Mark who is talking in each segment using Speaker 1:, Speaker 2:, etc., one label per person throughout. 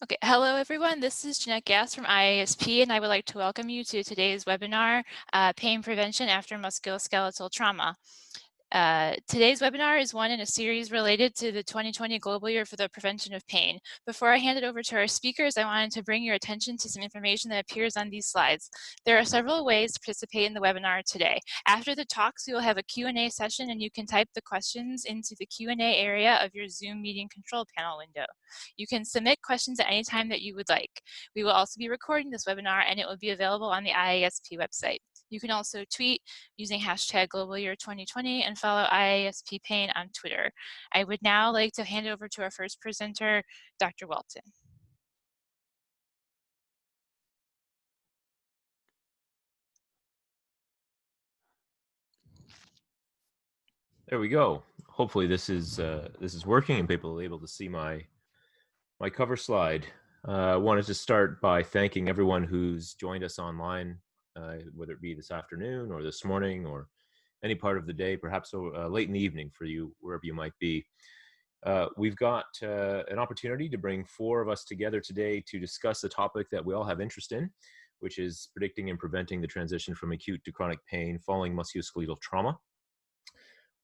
Speaker 1: Okay, hello everyone. This is Jeanette Gass from IASP, and I would like to welcome you to today's webinar, Pain Prevention After Musculoskeletal Trauma. Today's webinar is one in a series related to the 2020 Global Year for the Prevention of Pain. Before I hand it over to our speakers, I wanted to bring your attention to some information that appears on these slides. There are several ways to participate in the webinar today. After the talks, we will have a Q&A session, and you can type the questions into the Q&A area of your Zoom meeting control panel window. You can submit questions at any time that you would like. We will also be recording this webinar, and it will be available on the IASP website. You can also tweet using hashtag Global Year 2020 and follow IASP Pain on Twitter. I would now like to hand it over to our first presenter, Dr. Walton.
Speaker 2: There we go. Hopefully this is working and people are able to see my cover slide. I wanted to start by thanking everyone who's joined us online, whether it be this afternoon or this morning or any part of the day, perhaps late in the evening for you, wherever you might be. We've got an opportunity to bring 4 of us together today to discuss a topic that we all have interest in, which is predicting and preventing the transition from acute to chronic pain following musculoskeletal trauma.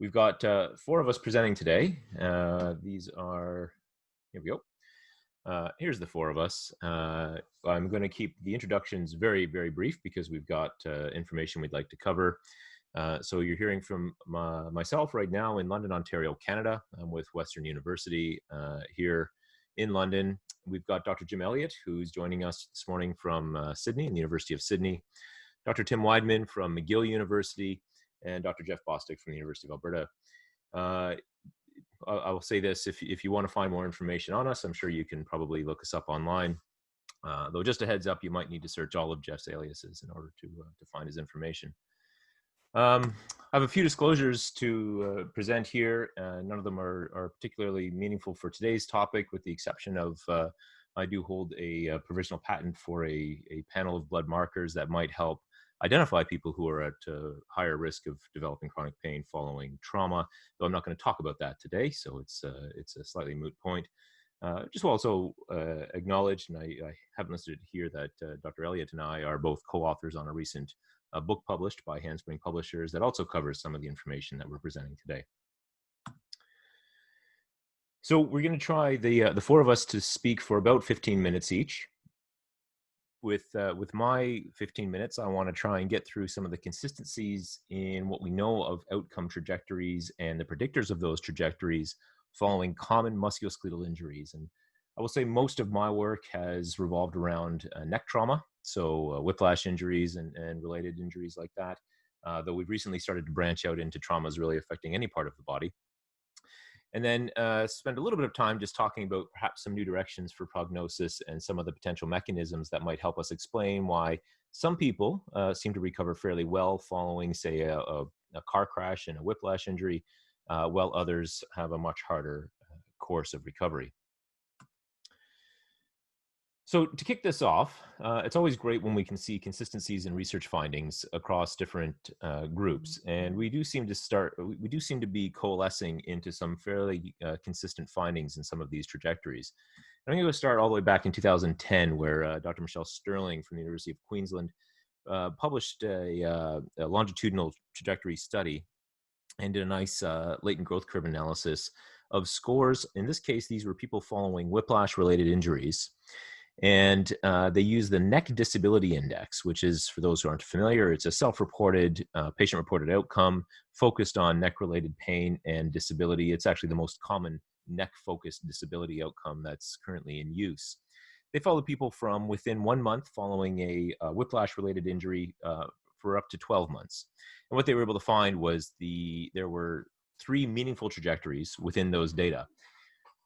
Speaker 2: We've got 4 of us presenting today. These are, here we go. Here's the 4 of us. I'm going to keep the introductions very, very brief because we've got information we'd like to cover. So you're hearing from myself right now in London, Ontario, Canada. I'm with Western University here in London. We've got Dr. Jim Elliott, who's joining us this morning from Sydney, in the University of Sydney. Dr. Tim Weidman from McGill University, and Dr. Jeff Bostic from the University of Alberta. I will say this, if you want to find more information on us, I'm sure you can probably look us up online. Though just a heads up, you might need to search all of Jeff's aliases in order to find his information. I have a few disclosures to present here. None of them are particularly meaningful for today's topic, with the exception of I do hold a provisional patent for a panel of blood markers that might help identify people who are at higher risk of developing chronic pain following trauma, though I'm not going to talk about that today, so it's a slightly moot point. Just also acknowledge, and I haven't listed it here, that Dr. Elliott and I are both co-authors on a recent book published by Handspring Publishers that also covers some of the information that we're presenting today. So we're going to try the 4 of us to speak for about 15 minutes each. With my 15 minutes, I want to try and get through some of the consistencies in what we know of outcome trajectories and the predictors of those trajectories following common musculoskeletal injuries. And I will say most of my work has revolved around neck trauma, so whiplash injuries and related injuries like that, though we've recently started to branch out into traumas really affecting any part of the body. And then spend a little bit of time just talking about perhaps some new directions for prognosis and some of the potential mechanisms that might help us explain why some people seem to recover fairly well following, say, a car crash and a whiplash injury, while others have a much harder course of recovery. So to kick this off, it's always great when we can see consistencies in research findings across different groups, and we do seem to be coalescing into some fairly consistent findings in some of these trajectories. And I'm going to start all the way back in 2010, where Dr. Michelle Sterling from the University of Queensland published a longitudinal trajectory study and did a nice latent growth curve analysis of scores. In this case, these were people following whiplash-related injuries. And they use the Neck Disability Index, which is, for those who aren't familiar, it's a self-reported, patient-reported outcome focused on neck-related pain and disability. It's actually the most common neck-focused disability outcome that's currently in use. They followed people from within 1 month following a whiplash-related injury for up to 12 months. And what they were able to find was there were 3 meaningful trajectories within those data.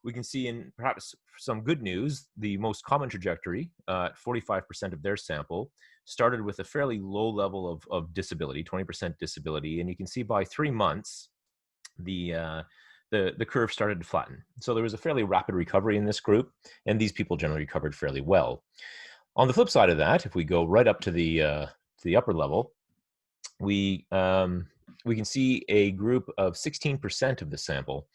Speaker 2: We can see, in perhaps some good news, the most common trajectory, 45% of their sample, started with a fairly low level of disability, 20% disability, and you can see by 3 months, the curve started to flatten. So there was a fairly rapid recovery in this group, and these people generally recovered fairly well. On the flip side of that, if we go right up to the upper level, we can see a group of 16% of the sample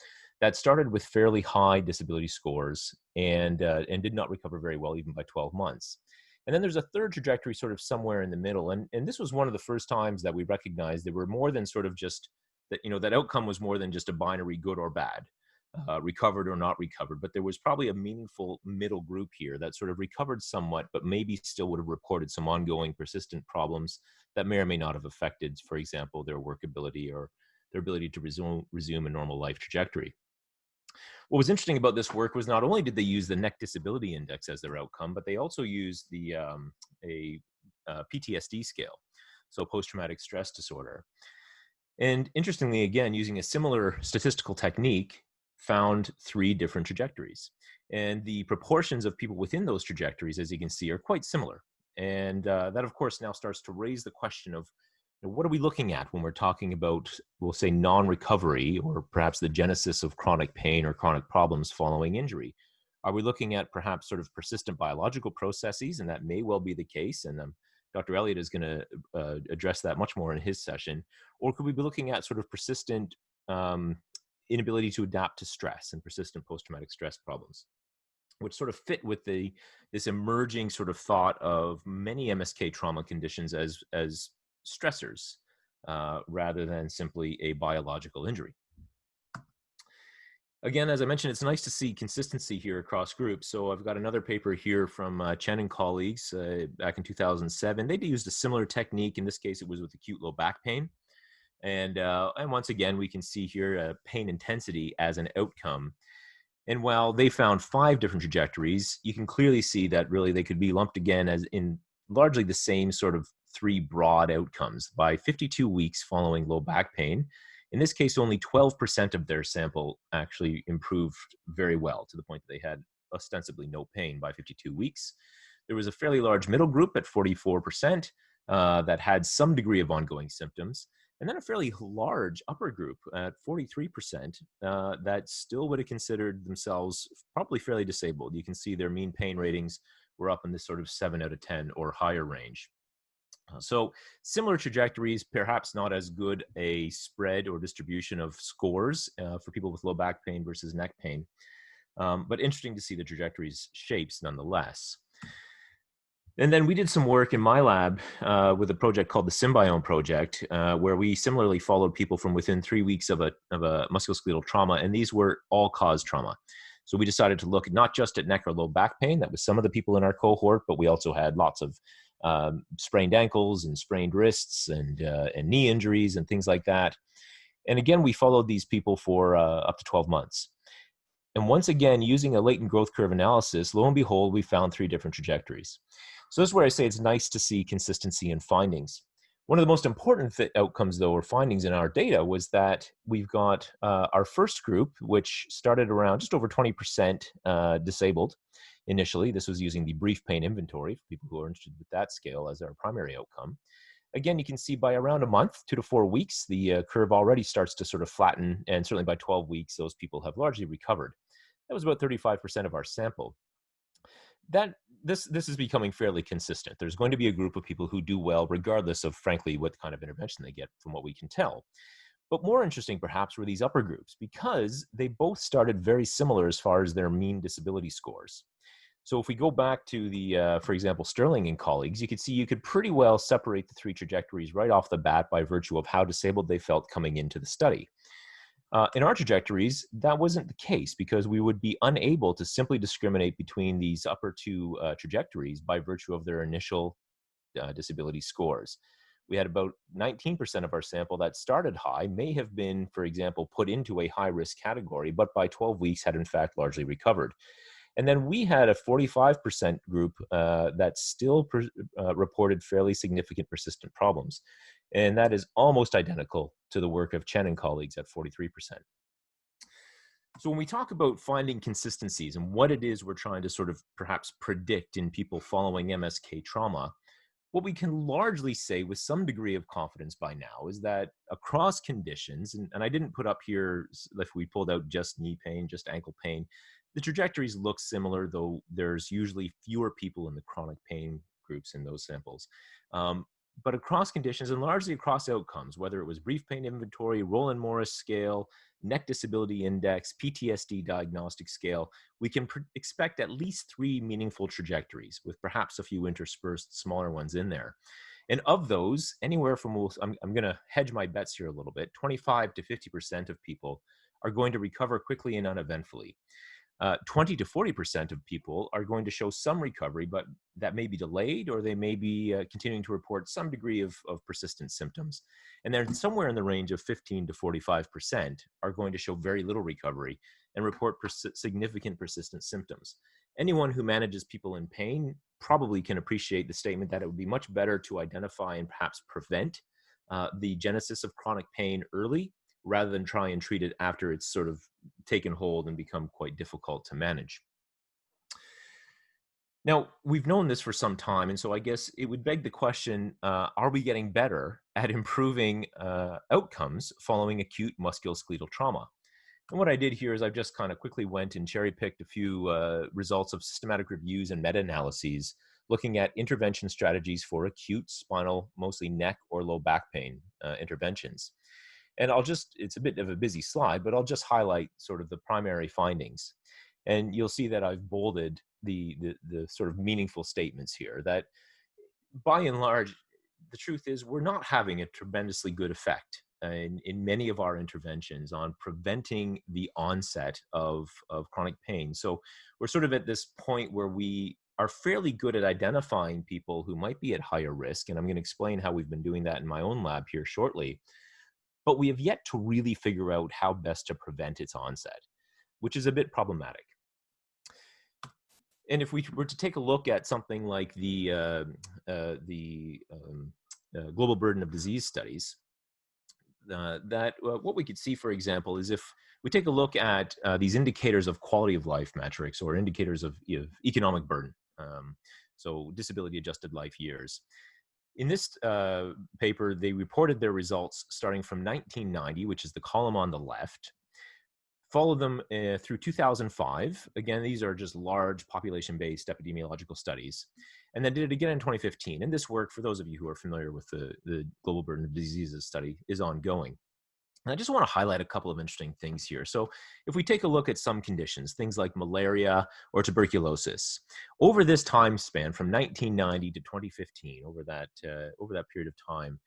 Speaker 2: that started with fairly high disability scores and did not recover very well even by 12 months. And then there's a third trajectory sort of somewhere in the middle. And this was one of the first times that we recognized there were more than sort of just that, that outcome was more than just a binary good or bad, recovered or not recovered. But there was probably a meaningful middle group here that sort of recovered somewhat, but maybe still would have reported some ongoing persistent problems that may or may not have affected, for example, their workability or their ability to resume a normal life trajectory. What was interesting about this work was not only did they use the Neck Disability Index as their outcome, but they also used a PTSD scale, so post-traumatic stress disorder. And interestingly, again, using a similar statistical technique, found 3 different trajectories. And the proportions of people within those trajectories, as you can see, are quite similar. And that, of course, now starts to raise the question of what are we looking at when we're talking about, we'll say, non-recovery or perhaps the genesis of chronic pain or chronic problems following injury? Are we looking at perhaps sort of persistent biological processes? And that may well be the case. And Dr. Elliott is going to address that much more in his session. Or could we be looking at sort of persistent inability to adapt to stress and persistent post-traumatic stress problems, which sort of fit with this emerging sort of thought of many MSK trauma conditions as stressors rather than simply a biological injury. Again, as I mentioned, it's nice to see consistency here across groups. So I've got another paper here from Chen and colleagues back in 2007. They used a similar technique. In this case, it was with acute low back pain. And once again, we can see here pain intensity as an outcome. And while they found 5 different trajectories, you can clearly see that really they could be lumped again as in largely the same sort of 3 broad outcomes. By 52 weeks following low back pain, in this case, only 12% of their sample actually improved very well to the point that they had ostensibly no pain by 52 weeks. There was a fairly large middle group at 44% that had some degree of ongoing symptoms. And then a fairly large upper group at 43% that still would have considered themselves probably fairly disabled. You can see their mean pain ratings were up in this sort of 7 out of 10 or higher range. So similar trajectories, perhaps not as good a spread or distribution of scores for people with low back pain versus neck pain, but interesting to see the trajectories shapes nonetheless. And then we did some work in my lab with a project called the Symbiome Project, where we similarly followed people from within 3 weeks of a musculoskeletal trauma, and these were all-cause trauma. So we decided to look not just at neck or low back pain, that was some of the people in our cohort, but we also had lots of sprained ankles and sprained wrists and knee injuries and things like that. And again, we followed these people for up to 12 months. And once again, using a latent growth curve analysis, lo and behold, we found 3 different trajectories. So this is where I say it's nice to see consistency in findings. One of the most important outcomes, though, or findings in our data was that we've got our first group, which started around just over 20% disabled initially. This was using the brief pain inventory for people who are interested with that scale as our primary outcome. Again, you can see by around a month, 2 to 4 weeks, the curve already starts to sort of flatten, and certainly by 12 weeks, those people have largely recovered. That was about 35% of our sample. This is becoming fairly consistent. There's going to be a group of people who do well, regardless of, frankly, what kind of intervention they get, from what we can tell. But more interesting, perhaps, were these upper groups, because they both started very similar as far as their mean disability scores. So if we go back to the, for example, Sterling and colleagues, you could see you could pretty well separate the 3 trajectories right off the bat by virtue of how disabled they felt coming into the study. In our trajectories, that wasn't the case, because we would be unable to simply discriminate between these upper 2 trajectories by virtue of their initial disability scores. We had about 19% of our sample that started high, may have been, for example, put into a high-risk category, but by 12 weeks had in fact largely recovered. And then we had a 45% group that still reported fairly significant persistent problems. And that is almost identical to the work of Chen and colleagues at 43%. So when we talk about finding consistencies and what it is we're trying to sort of perhaps predict in people following MSK trauma, what we can largely say with some degree of confidence by now is that across conditions, and I didn't put up here if we pulled out just knee pain, just ankle pain, the trajectories look similar, though there's usually fewer people in the chronic pain groups in those samples. But across conditions and largely across outcomes, whether it was brief pain inventory, Roland-Morris scale, neck disability index, PTSD diagnostic scale, we can expect at least 3 meaningful trajectories, with perhaps a few interspersed smaller ones in there. And of those, anywhere from, I'm going to hedge my bets here a little bit, 25 to 50% of people are going to recover quickly and uneventfully. 20 to 40% of people are going to show some recovery, but that may be delayed, or they may be continuing to report some degree of persistent symptoms. And then somewhere in the range of 15 to 45% are going to show very little recovery and report significant persistent symptoms. Anyone who manages people in pain probably can appreciate the statement that it would be much better to identify and perhaps prevent the genesis of chronic pain early, rather than try and treat it after it's sort of taken hold and become quite difficult to manage. Now, we've known this for some time, and so I guess it would beg the question, are we getting better at improving outcomes following acute musculoskeletal trauma? And what I did here is I just kind of quickly went and cherry-picked a few results of systematic reviews and meta-analyses looking at intervention strategies for acute spinal, mostly neck or low back pain interventions. And it's a bit of a busy slide, but I'll just highlight sort of the primary findings. And you'll see that I've bolded the sort of meaningful statements here that by and large, the truth is we're not having a tremendously good effect in many of our interventions on preventing the onset of chronic pain. So we're sort of at this point where we are fairly good at identifying people who might be at higher risk. And I'm going to explain how we've been doing that in my own lab here shortly. But we have yet to really figure out how best to prevent its onset, which is a bit problematic. And if we were to take a look at something like the global burden of disease studies, what we could see, for example, is if we take a look at these indicators of quality of life metrics or indicators of economic burden, so disability adjusted life years. In this paper, they reported their results starting from 1990, which is the column on the left, followed them through 2005. Again, these are just large population-based epidemiological studies. And then did it again in 2015. And this work, for those of you who are familiar with the Global Burden of Diseases study, is ongoing. And I just want to highlight a couple of interesting things here. So if we take a look at some conditions, things like malaria or tuberculosis, over this time span from 1990 to 2015, over that period of time,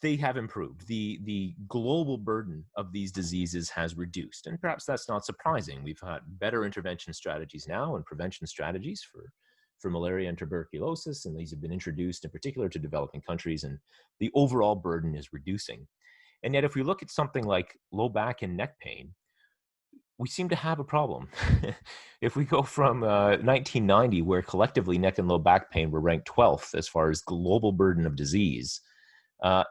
Speaker 2: they have improved. The global burden of these diseases has reduced. And perhaps that's not surprising. We've had better intervention strategies now and prevention strategies for malaria and tuberculosis, and these have been introduced in particular to developing countries, and the overall burden is reducing. And yet, if we look at something like low back and neck pain, we seem to have a problem. If we go from 1990, where collectively neck and low back pain were ranked 12th as far as global burden of disease,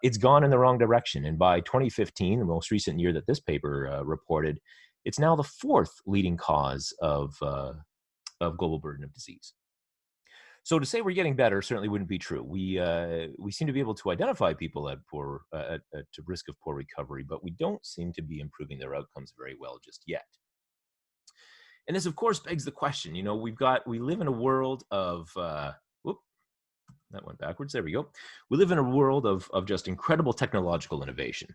Speaker 2: it's gone in the wrong direction. And by 2015, the most recent year that this paper reported, it's now the 4th leading cause of global burden of disease. So to say we're getting better certainly wouldn't be true. We seem to be able to identify people at risk of poor recovery, but we don't seem to be improving their outcomes very well just yet. And this, of course, begs the question. You know, we live in a world of that went backwards. There we go. We live in a world of just incredible technological innovation.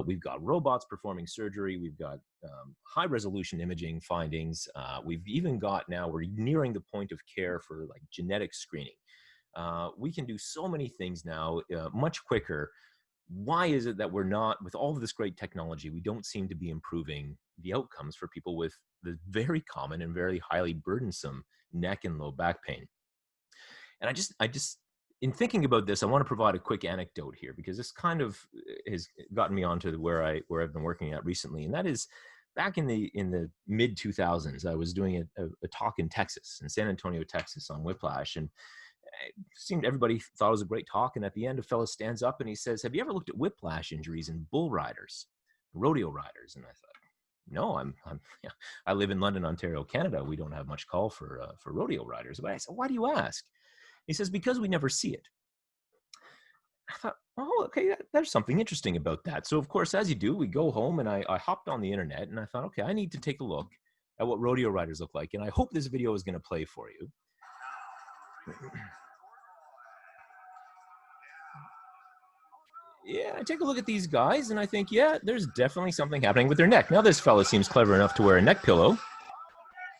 Speaker 2: We've got robots performing surgery. We've got high resolution imaging findings. We've even got now, we're nearing the point of care for like genetic screening. We can do so many things now much quicker. Why is it that we're not, with all of this great technology, we don't seem to be improving the outcomes for people with the very common and very highly burdensome neck and low back pain? And I just, in thinking about this, I want to provide a quick anecdote here, because this kind of has gotten me onto where I've been working at recently. And that is back in the mid 2000s, I was doing a talk in Texas, in San Antonio, Texas, on whiplash. And it seemed everybody thought it was a great talk. And at the end, a fellow stands up and he says, "Have you ever looked at whiplash injuries in bull riders, rodeo riders?" And I thought, no, yeah, I live in London, Ontario, Canada. We don't have much call for rodeo riders. But I said, "Why do you ask?" He says, "Because we never see it." I thought, oh, okay, there's something interesting about that. So, of course, as you do, we go home, and I hopped on the internet, and I thought, okay, I need to take a look at what rodeo riders look like. And I hope this video is going to play for you. yeah, I take a look at these guys and I think, yeah, there's definitely something happening with their neck. Now, this fella seems clever enough to wear a neck pillow,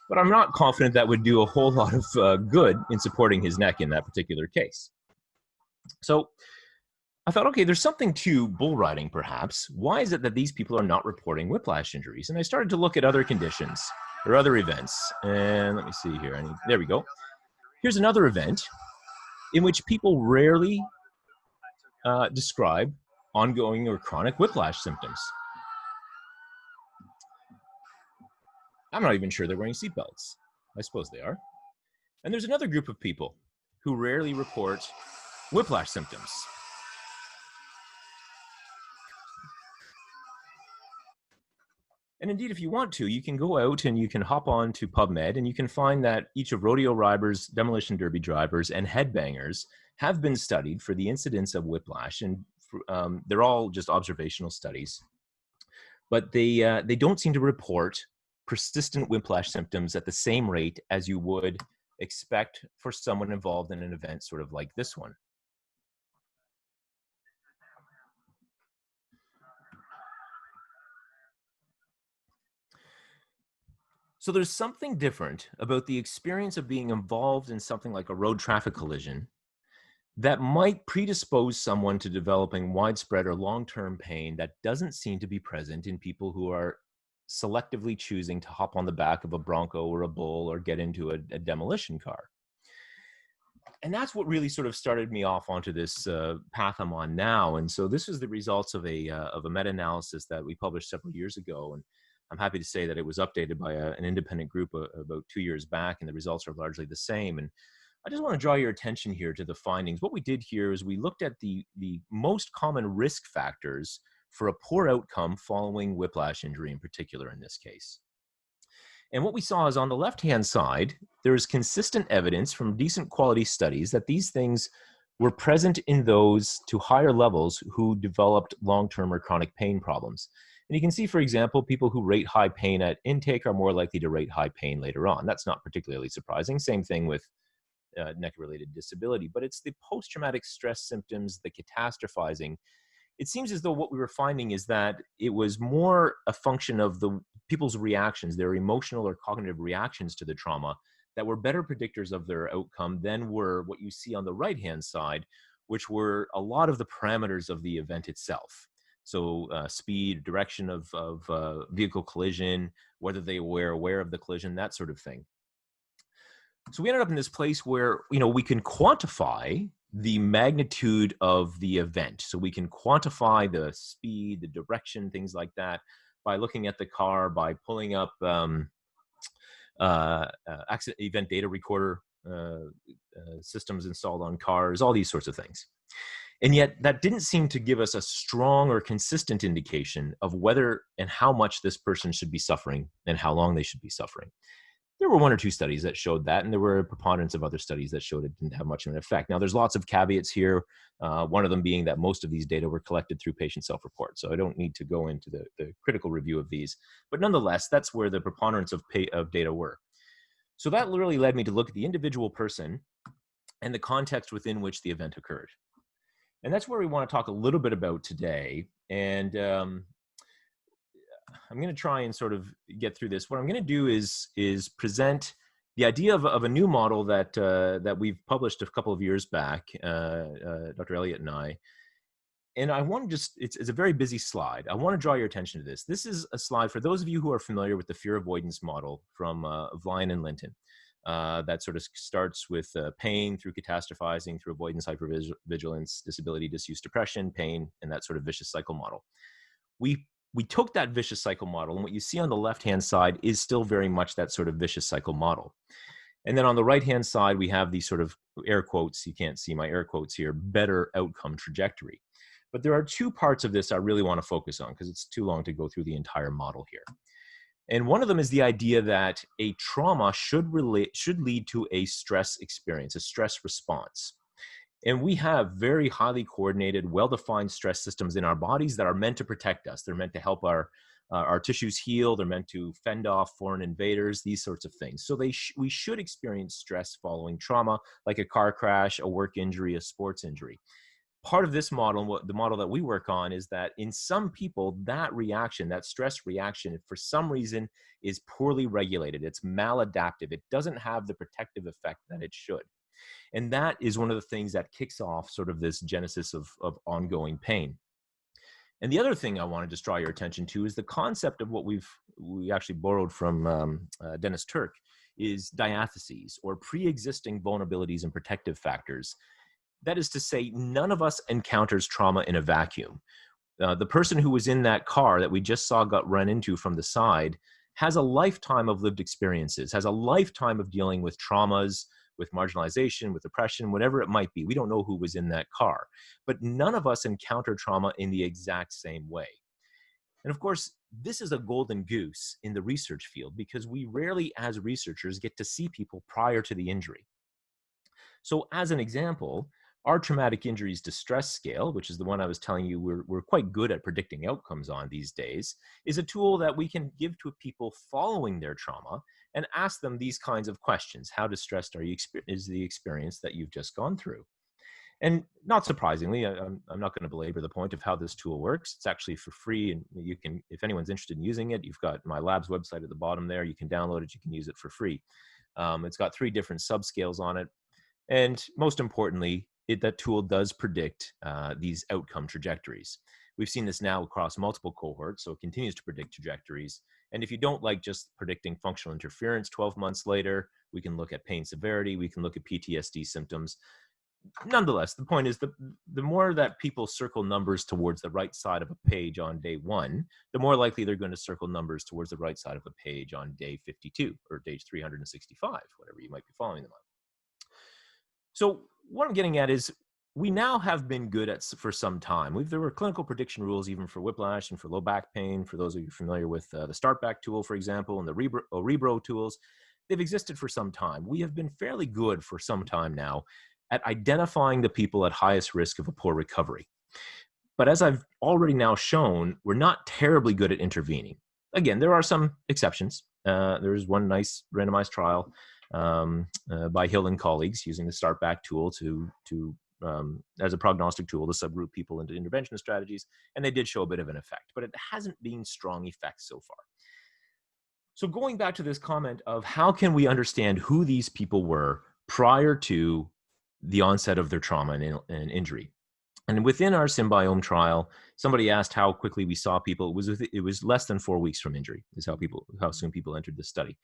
Speaker 2: but I'm not confident that would do a whole lot of good in supporting his neck in that particular case. So I thought, okay, there's something to bull riding, perhaps. Why is it that these people are not reporting whiplash injuries? And I started to look at other conditions or other events. And let me see here. There we go. Here's another event in which people rarely describe ongoing or chronic whiplash symptoms. I'm not even sure they're wearing seatbelts. I suppose they are. And there's another group of people who rarely report whiplash symptoms. And indeed, if you want to, you can go out and you can hop on to PubMed and you can find that each of rodeo riders, demolition derby drivers, and headbangers have been studied for the incidence of whiplash. And they're all just observational studies. But they don't seem to report persistent whiplash symptoms at the same rate as you would expect for someone involved in an event sort of like this one. So there's something different about the experience of being involved in something like a road traffic collision that might predispose someone to developing widespread or long-term pain that doesn't seem to be present in people who are selectively choosing to hop on the back of a Bronco or a Bull or get into a demolition car. And that's what really sort of started me off onto this path I'm on now. And so this is the results of a meta-analysis that we published several years ago. And I'm happy to say that it was updated by an independent group about 2 years back, and the results are largely the same. And I just want to draw your attention here to the findings. What we did here is we looked at the most common risk factors for a poor outcome following whiplash injury in particular in this case. And what we saw is on the left-hand side, there is consistent evidence from decent quality studies that these things were present in those to higher levels who developed long-term or chronic pain problems. And you can see, for example, people who rate high pain at intake are more likely to rate high pain later on. That's not particularly surprising. Same thing with neck-related disability, but it's the post-traumatic stress symptoms, the catastrophizing. It seems as though what we were finding is that it was more a function of the people's reactions, their emotional or cognitive reactions to the trauma, that were better predictors of their outcome than were what you see on the right-hand side, which were a lot of the parameters of the event itself. So speed, direction of vehicle collision, whether they were aware of the collision, that sort of thing. So we ended up in this place where, we can quantify the magnitude of the event. So we can quantify the speed, the direction, things like that by looking at the car, by pulling up accident event data recorder systems installed on cars, all these sorts of things. And yet that didn't seem to give us a strong or consistent indication of whether and how much this person should be suffering and how long they should be suffering. There were 1 or 2 studies that showed that, and there were a preponderance of other studies that showed it didn't have much of an effect. Now, there's lots of caveats here, one of them being that most of these data were collected through patient self-report, so I don't need to go into the critical review of these. But nonetheless, that's where the preponderance of data were. So that literally led me to look at the individual person and the context within which the event occurred. And that's where we want to talk a little bit about today. And I'm going to try and sort of get through this. What I'm going to do is present the idea of a new model that that we've published a couple of years back, Dr. Elliott and I. And I want to it's a very busy slide. I want to draw your attention to this. This is a slide for those of you who are familiar with the fear avoidance model from Vline and Linton. That sort of starts with pain through catastrophizing, through avoidance, hypervigilance, disability, disuse, depression, pain, and that sort of vicious cycle model. We took that vicious cycle model, and what you see on the left-hand side is still very much that sort of vicious cycle model. And then on the right-hand side, we have these sort of air quotes, you can't see my air quotes here, better outcome trajectory. But there are 2 parts of this I really want to focus on because it's too long to go through the entire model here. And one of them is the idea that a trauma should lead to a stress experience, a stress response. And we have very highly coordinated, well-defined stress systems in our bodies that are meant to protect us. They're meant to help our tissues heal. They're meant to fend off foreign invaders, these sorts of things. So we should experience stress following trauma, like a car crash, a work injury, a sports injury. part of this model, the model that we work on, is that in some people, that reaction, that stress reaction, for some reason is poorly regulated. It's maladaptive. It doesn't have the protective effect that it should. And that is one of the things that kicks off sort of this genesis of ongoing pain. And the other thing I want to just draw your attention to is the concept of what we actually borrowed from Dennis Turk, is diatheses, or pre-existing vulnerabilities and protective factors. That is to say, none of us encounters trauma in a vacuum. The person who was in that car that we just saw got run into from the side has a lifetime of lived experiences, has a lifetime of dealing with traumas, with marginalization, with oppression, whatever it might be. We don't know who was in that car, but none of us encounter trauma in the exact same way. And of course, this is a golden goose in the research field because we rarely, as researchers, get to see people prior to the injury. So as an example, our traumatic injuries distress scale, which is the one I was telling you we're quite good at predicting outcomes on these days, is a tool that we can give to people following their trauma and ask them these kinds of questions. How distressed is the experience that you've just gone through? And not surprisingly, I'm not going to belabor the point of how this tool works. It's actually for free, and you can, if anyone's interested in using it, you've got my lab's website at the bottom there. You can download it. You can use it for free. It's got 3 different subscales on it. And most importantly, that tool does predict these outcome trajectories. We've seen this now across multiple cohorts, so it continues to predict trajectories. And if you don't like just predicting functional interference 12 months later, we can look at pain severity, we can look at PTSD symptoms. Nonetheless, the point is the more that people circle numbers towards the right side of a page on day 1, the more likely they're going to circle numbers towards the right side of a page on day 52 or day 365, whatever you might be following them on. So what I'm getting at is we now have been good at for some time. There were clinical prediction rules even for whiplash and for low back pain. For those of you familiar with the StartBack tool, for example, and the Rebro tools, they've existed for some time. We have been fairly good for some time now at identifying the people at highest risk of a poor recovery. But as I've already now shown, we're not terribly good at intervening. Again, there are some exceptions. There's one nice randomized trial by Hill and colleagues using the StartBack tool as a prognostic tool to subgroup people into intervention strategies, and they did show a bit of an effect, but it hasn't been strong effects so far. So going back to this comment of how can we understand who these people were prior to the onset of their trauma and injury? And within our Symbiome trial, somebody asked how quickly we saw people. It was less than 4 weeks from injury is how soon people entered the study.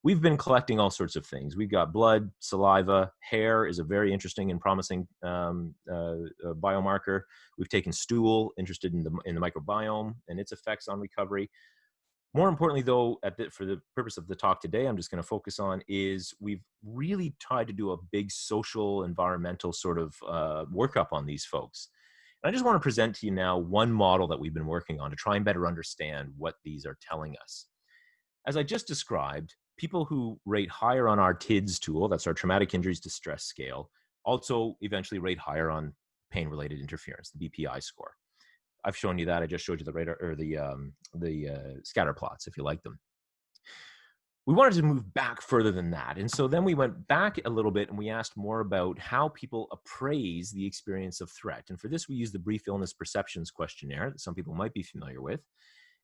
Speaker 2: We've been collecting all sorts of things. We've got blood, saliva, hair is a very interesting and promising biomarker. We've taken stool, interested in the microbiome and its effects on recovery. More importantly, though, for the purpose of the talk today, I'm just going to focus on is we've really tried to do a big social, environmental sort of workup on these folks. And I just want to present to you now one model that we've been working on to try and better understand what these are telling us. As I just described, people who rate higher on our TIDS tool, that's our traumatic injuries distress scale, also eventually rate higher on pain-related interference, the BPI score. I've shown you that. I just showed you the radar or the scatter plots, if you like them. We wanted to move back further than that. And so then we went back a little bit and we asked more about how people appraise the experience of threat. And for this, we used the Brief Illness Perceptions Questionnaire that some people might be familiar with.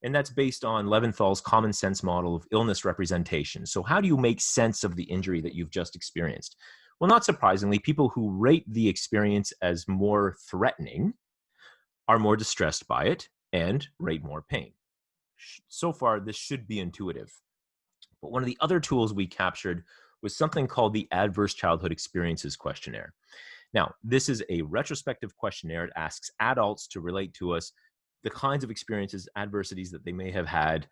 Speaker 2: And that's based on Leventhal's common sense model of illness representation. So how do you make sense of the injury that you've just experienced? Well, not surprisingly, people who rate the experience as more threatening are more distressed by it and rate more pain. So far, this should be intuitive. But one of the other tools we captured was something called the Adverse Childhood Experiences Questionnaire. Now, this is a retrospective questionnaire. It asks adults to relate to us the kinds of experiences, adversities that they may have had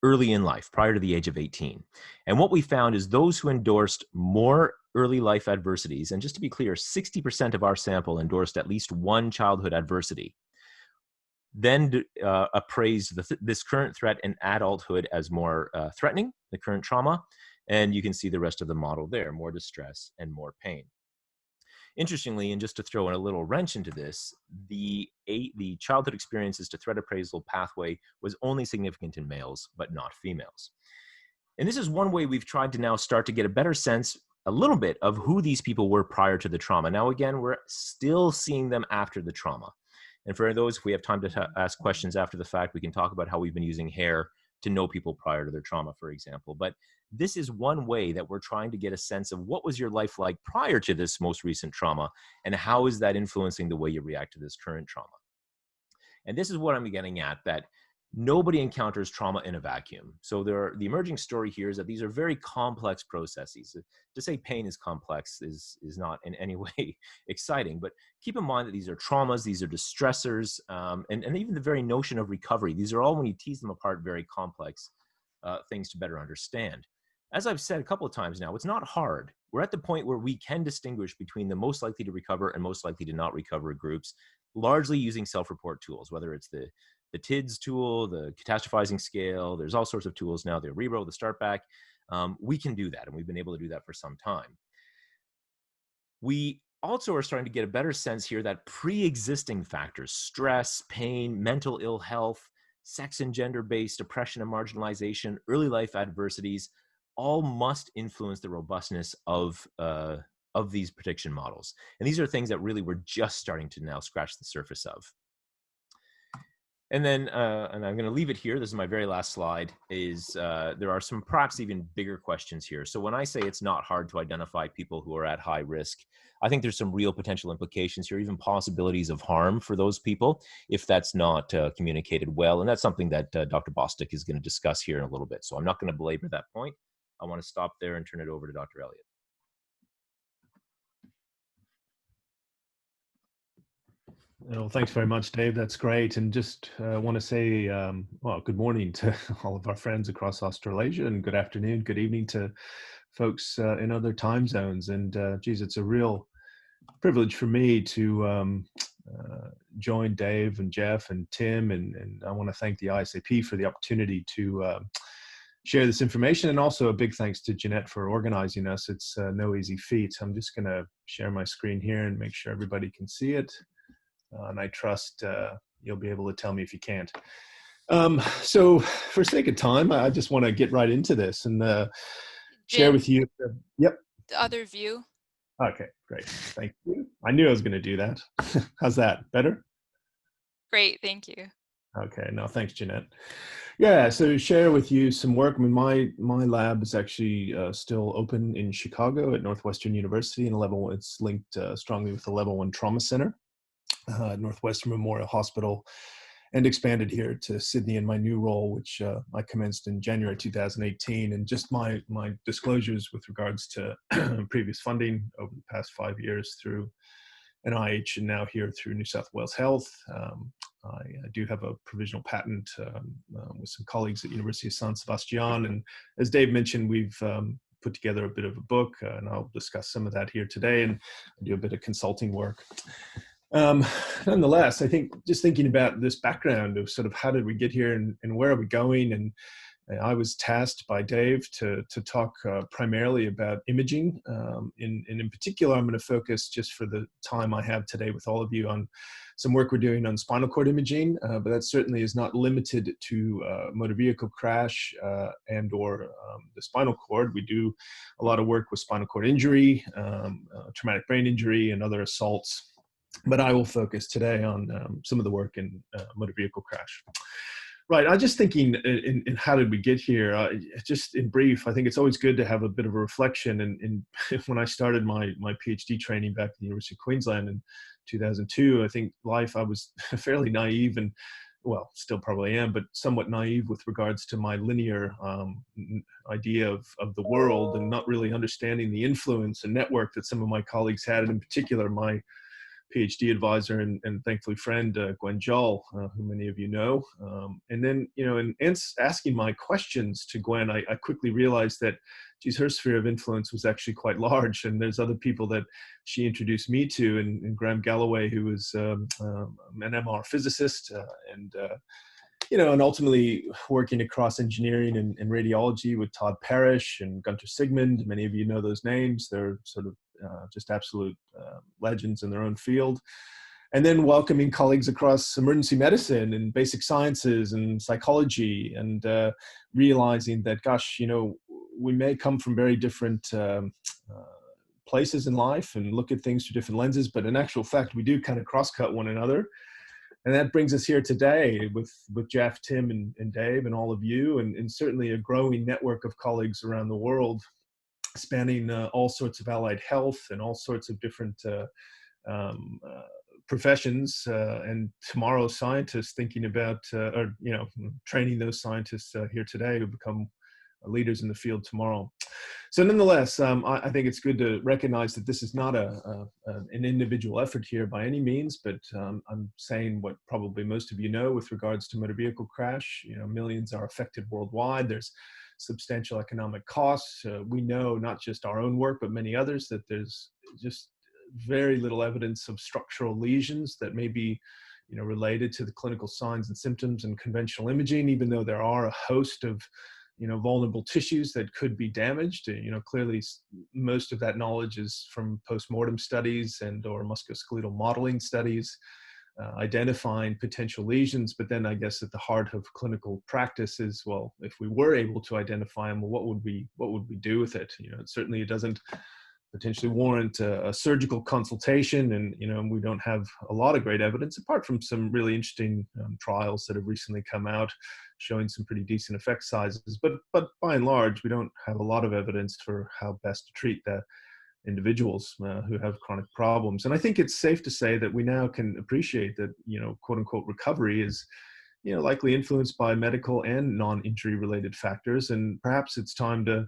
Speaker 2: early in life, prior to the age of 18. And what we found is those who endorsed more early life adversities, and just to be clear, 60% of our sample endorsed at least one childhood adversity, then appraised this current threat in adulthood as more threatening, the current trauma. And you can see the rest of the model there, more distress and more pain. Interestingly, and just to throw in a little wrench into this, the childhood experiences to threat appraisal pathway was only significant in males, but not females. And this is one way we've tried to now start to get a better sense a little bit of who these people were prior to the trauma. Now, again, we're still seeing them after the trauma. And for those, if we have time to ask questions after the fact, we can talk about how we've been using hair to know people prior to their trauma, for example. But this is one way that we're trying to get a sense of what was your life like prior to this most recent trauma, and how is that influencing the way you react to this current trauma. And this is what I'm getting at, that nobody encounters trauma in a vacuum. So the emerging story here is that these are very complex processes. To say pain is complex is not in any way exciting, but keep in mind that these are traumas, these are distressors, and even the very notion of recovery. These are all, when you tease them apart, very complex things to better understand. As I've said a couple of times now, it's not hard. We're at the point where we can distinguish between the most likely to recover and most likely to not recover groups, largely using self-report tools, whether it's the TIDS tool, the catastrophizing scale. There's all sorts of tools now, the Rero, the start back. We can do that, and we've been able to do that for some time. We also are starting to get a better sense here that pre-existing factors, stress, pain, mental ill health, sex and gender-based oppression and marginalization, early life adversities, all must influence the robustness of these prediction models. And these are things that really we're just starting to now scratch the surface of. And then, and I'm going to leave it here. This is my very last slide. There are some perhaps even bigger questions here. So when I say it's not hard to identify people who are at high risk, I think there's some real potential implications here, even possibilities of harm for those people if that's not communicated well. And that's something that Dr. Bostic is going to discuss here in a little bit. So I'm not going to belabor that point. I want to stop there and turn it over to Dr. Elliott.
Speaker 3: Well, thanks very much, Dave. That's great. And just want to say, well, good morning to all of our friends across Australasia, and good afternoon, good evening to folks in other time zones. And geez, it's a real privilege for me to join Dave and Jeff and Tim. And I want to thank the IASP for the opportunity to share this information. And also a big thanks to Jeanette for organizing us. It's no easy feat. I'm just going to share my screen here and make sure everybody can see it. And I trust you'll be able to tell me if you can't. So for sake of time, I just want to get right into this and share with you. Yep.
Speaker 1: The other view.
Speaker 3: Okay, great. Thank you. I knew I was going to do that. How's that? Better?
Speaker 1: Great, thank you.
Speaker 3: Okay, no, thanks, Jeanette. Yeah, so share with you some work. I mean, my lab is actually still open in Chicago at Northwestern University, and it's linked strongly with the Level 1 Trauma Center. Northwestern Memorial Hospital, and expanded here to Sydney in my new role, which I commenced in January 2018. And just my disclosures with regards to previous funding over the past 5 years through NIH and now here through New South Wales Health. I do have a provisional patent with some colleagues at University of San Sebastian. And as Dave mentioned, we've put together a bit of a book, and I'll discuss some of that here today, and do a bit of consulting work. Nonetheless, I think just thinking about this background of sort of how did we get here and where are we going, and I was tasked by Dave to talk primarily about imaging. In particular, I'm going to focus just for the time I have today with all of you on some work we're doing on spinal cord imaging, but that certainly is not limited to motor vehicle crash and or the spinal cord. We do a lot of work with spinal cord injury, traumatic brain injury, and other assaults. But I will focus today on some of the work in motor vehicle crash. Right, I'm just thinking in how did we get here? Just in brief, I think it's always good to have a bit of a reflection. And when I started my PhD training back at the University of Queensland in 2002, I think I was fairly naive and, well, still probably am, but somewhat naive with regards to my linear idea of the world, and not really understanding the influence and network that some of my colleagues had, and in particular my PhD advisor and thankfully friend, Gwen Joll, who many of you know. And then, in asking my questions to Gwen, I quickly realized that, geez, her sphere of influence was actually quite large. And there's other people that she introduced me to, and Graham Galloway, who was an MR physicist, and ultimately working across engineering and radiology with Todd Parrish and Gunter Sigmund. Many of you know those names. They're sort of just absolute legends in their own field. And then welcoming colleagues across emergency medicine and basic sciences and psychology, and realizing that, gosh, we may come from very different places in life and look at things through different lenses, but in actual fact, we do kind of cross-cut one another. And that brings us here today with Jeff, Tim, and Dave, and all of you, and certainly a growing network of colleagues around the world, spanning all sorts of allied health and all sorts of different professions, and tomorrow's scientists thinking about, or training those scientists here today to become leaders in the field tomorrow. So nonetheless, I think it's good to recognize that this is not an individual effort here by any means, but I'm saying what probably most of you know with regards to motor vehicle crash. Millions are affected worldwide. There's substantial economic costs. We know, not just our own work, but many others, that there's just very little evidence of structural lesions that may be related to the clinical signs and symptoms and conventional imaging, even though there are a host of vulnerable tissues that could be damaged. Clearly most of that knowledge is from post-mortem studies and or musculoskeletal modeling studies, identifying potential lesions. But then I guess at the heart of clinical practice is, well, if we were able to identify them, well, what would we do with it? Certainly it doesn't potentially warrant a surgical consultation, and we don't have a lot of great evidence, apart from some really interesting trials that have recently come out showing some pretty decent effect sizes. But by and large, we don't have a lot of evidence for how best to treat the individuals who have chronic problems. And I think it's safe to say that we now can appreciate that quote unquote recovery is likely influenced by medical and non-injury related factors, and perhaps it's time to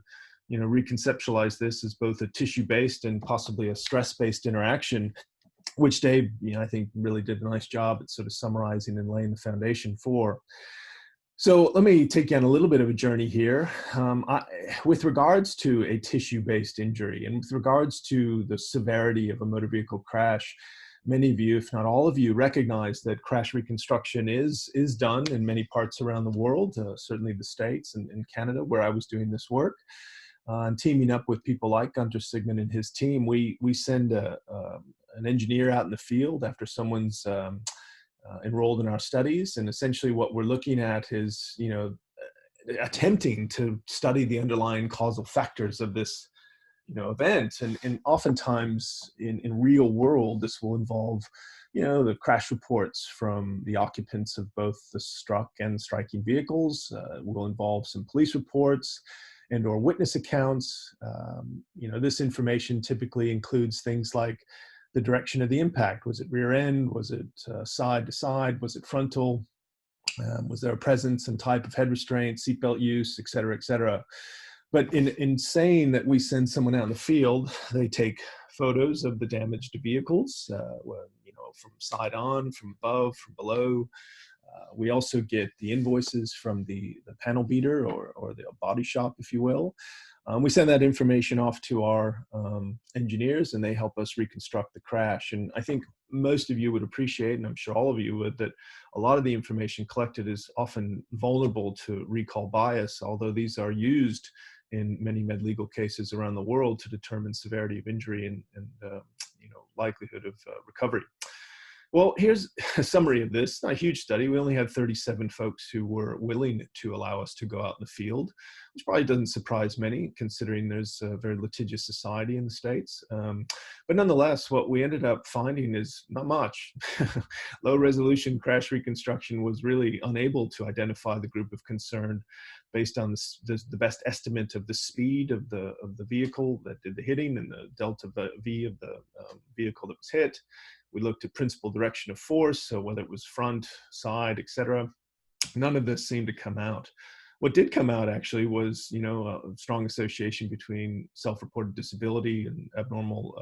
Speaker 3: reconceptualize this as both a tissue-based and possibly a stress-based interaction, which Dave, I think really did a nice job at sort of summarizing and laying the foundation for. So let me take you on a little bit of a journey here. With regards to a tissue-based injury and with regards to the severity of a motor vehicle crash, many of you, if not all of you, recognize that crash reconstruction is done in many parts around the world, certainly the States and Canada, where I was doing this work. And teaming up with people like Gunter Sigmund and his team, we send an engineer out in the field after someone's enrolled in our studies. And essentially what we're looking at is, attempting to study the underlying causal factors of this, event. And oftentimes in real world, this will involve, the crash reports from the occupants of both the struck and striking vehicles. It will involve some police reports and or witness accounts. This information typically includes things like the direction of the impact. Was it rear end? Was it side to side? Was it frontal? Was there a presence and type of head restraint, seatbelt use, et cetera, et cetera. But in saying that we send someone out in the field, they take photos of the damaged vehicles, from side on, from above, from below. We also get the invoices from the panel beater or the body shop, if you will. We send that information off to our engineers, and they help us reconstruct the crash. And I think most of you would appreciate, and I'm sure all of you would, that a lot of the information collected is often vulnerable to recall bias, although these are used in many med legal cases around the world to determine severity of injury and likelihood of recovery. Well, here's a summary of this. Not a huge study. We only had 37 folks who were willing to allow us to go out in the field, which probably doesn't surprise many, considering there's a very litigious society in the States. But nonetheless, what we ended up finding is not much. Low resolution crash reconstruction was really unable to identify the group of concern based on the best estimate of the speed of the vehicle that did the hitting and the delta V of the vehicle that was hit. We looked at principal direction of force, so whether it was front, side, etc. None of this seemed to come out. What did come out actually was, a strong association between self-reported disability and abnormal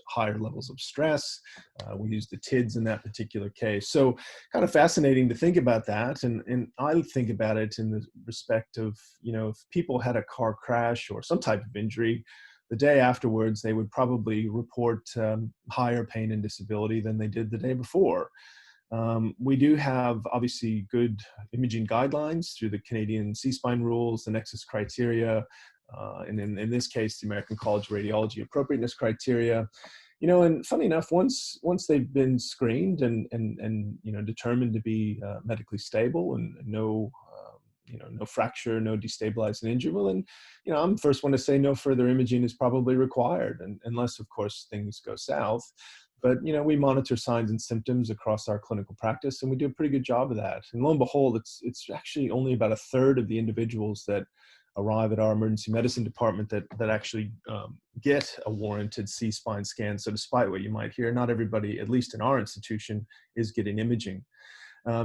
Speaker 3: higher levels of stress. We used the TIDS in that particular case. So kind of fascinating to think about that. And I think about it in the respect of, if people had a car crash or some type of injury, the day afterwards, they would probably report higher pain and disability than they did the day before. We do have obviously good imaging guidelines through the Canadian C-spine rules, the Nexus criteria, and in this case, the American College of Radiology appropriateness criteria. And funny enough, once they've been screened and determined to be medically stable and no no fracture, no destabilized and injured. Well, then, I'm the first one to say no further imaging is probably required, and unless, of course, things go south. But, we monitor signs and symptoms across our clinical practice, and we do a pretty good job of that. And lo and behold, it's actually only about a third of the individuals that arrive at our emergency medicine department that actually get a warranted C-spine scan. So despite what you might hear, not everybody, at least in our institution, is getting imaging.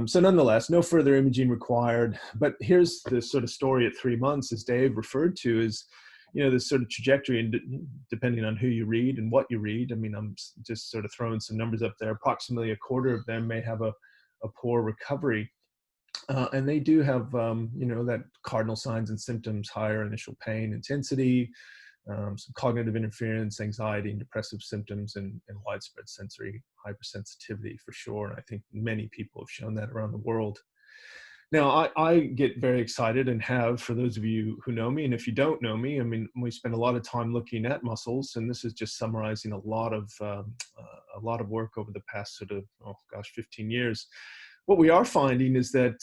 Speaker 3: So nonetheless, no further imaging required. But here's the sort of story at 3 months, as Dave referred to, is this sort of trajectory, and depending on who you read and what you read, I mean, I'm just sort of throwing some numbers up there. Approximately a quarter of them may have a poor recovery. And they do have, that cardinal signs and symptoms: higher initial pain intensity, some cognitive interference, anxiety and depressive symptoms, and widespread sensory hypersensitivity for sure. And I think many people have shown that around the world. Now, I get very excited, and have, for those of you who know me, and if you don't know me, I mean, we spend a lot of time looking at muscles, and this is just summarizing a lot of work over the past sort of, 15 years. What we are finding is that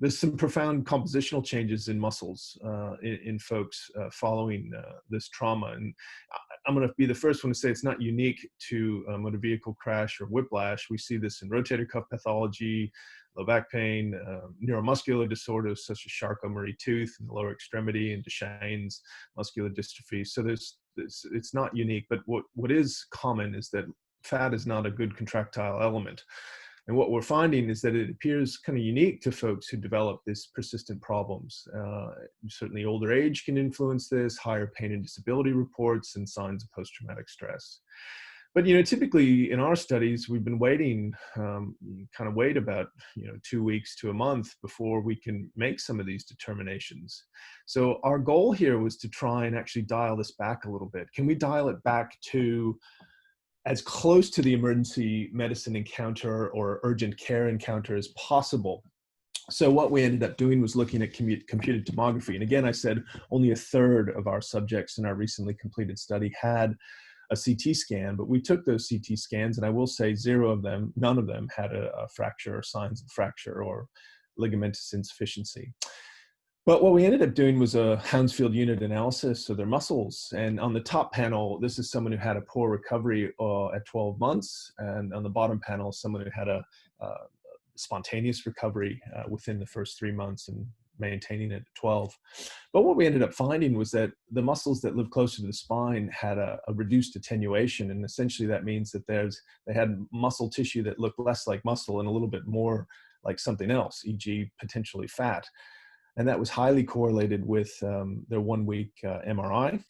Speaker 3: there's some profound compositional changes in muscles in folks following this trauma. And I'm going to be the first one to say it's not unique to a motor vehicle crash or whiplash. We see this in rotator cuff pathology, low back pain, neuromuscular disorders such as Charcot-Marie tooth in the lower extremity, and Duchenne's muscular dystrophy. So it's not unique, but what is common is that fat is not a good contractile element. And what we're finding is that it appears kind of unique to folks who develop these persistent problems. Certainly older age can influence this, higher pain and disability reports, and signs of post-traumatic stress. But, typically in our studies, we've been waiting, wait about, 2 weeks to a month before we can make some of these determinations. So our goal here was to try and actually dial this back a little bit. Can we dial it back to as close to the emergency medicine encounter or urgent care encounter as possible? So what we ended up doing was looking at computed tomography. And again, I said only a third of our subjects in our recently completed study had a CT scan, but we took those CT scans, and I will say none of them had a fracture or signs of fracture or ligamentous insufficiency. But what we ended up doing was a Hounsfield unit analysis of their muscles. And on the top panel, this is someone who had a poor recovery at 12 months. And on the bottom panel, someone who had a spontaneous recovery within the first 3 months and maintaining it at 12. But what we ended up finding was that the muscles that live closer to the spine had a reduced attenuation. And essentially that means that they had muscle tissue that looked less like muscle and a little bit more like something else, e.g. potentially fat. And that was highly correlated with their 1 week MRI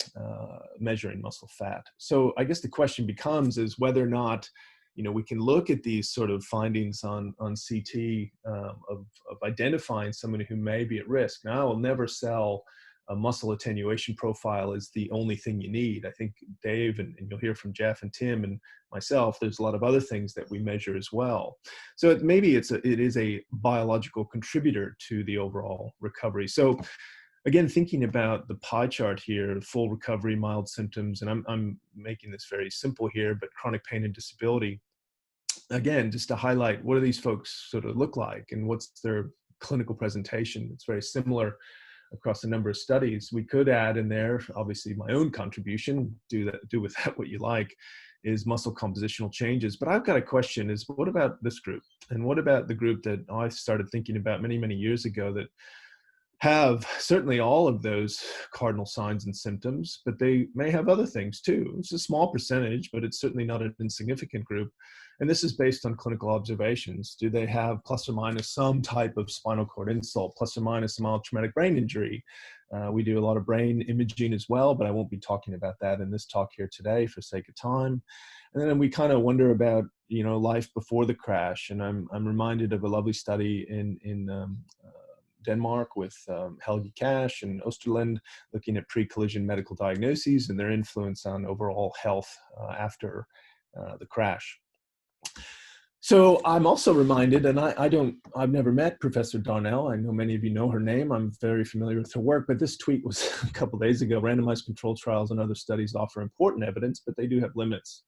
Speaker 3: measuring muscle fat. So I guess the question becomes is whether or not, we can look at these sort of findings on CT of identifying someone who may be at risk. Now, I will never sell a muscle attenuation profile as the only thing you need. I think Dave, and you'll hear from Jeff and Tim and myself, there's a lot of other things that we measure as well. So maybe it is a biological contributor to the overall recovery. So again, thinking about the pie chart here, full recovery, mild symptoms, and I'm making this very simple here, but chronic pain and disability, again, just to highlight what do these folks sort of look like and what's their clinical presentation. It's very similar across a number of studies. We could add in there, obviously, my own contribution, do with that what you like, is muscle compositional changes. But I've got a question is, what about this group? And what about the group that I started thinking about many, many years ago that have certainly all of those cardinal signs and symptoms, but they may have other things too. It's a small percentage, but it's certainly not an insignificant group. And this is based on clinical observations. Do they have plus or minus some type of spinal cord insult, plus or minus a mild traumatic brain injury? We do a lot of brain imaging as well, but I won't be talking about that in this talk here today for sake of time. And then we kind of wonder about, life before the crash. And I'm reminded of a lovely study in Denmark with Helge Cash and Osterland, looking at pre-collision medical diagnoses and their influence on overall health after the crash. So I'm also reminded, and I've never met Professor Darnell. I know many of you know her name. I'm very familiar with her work, but this tweet was a couple days ago. Randomized controlled trials and other studies offer important evidence, but they do have limits.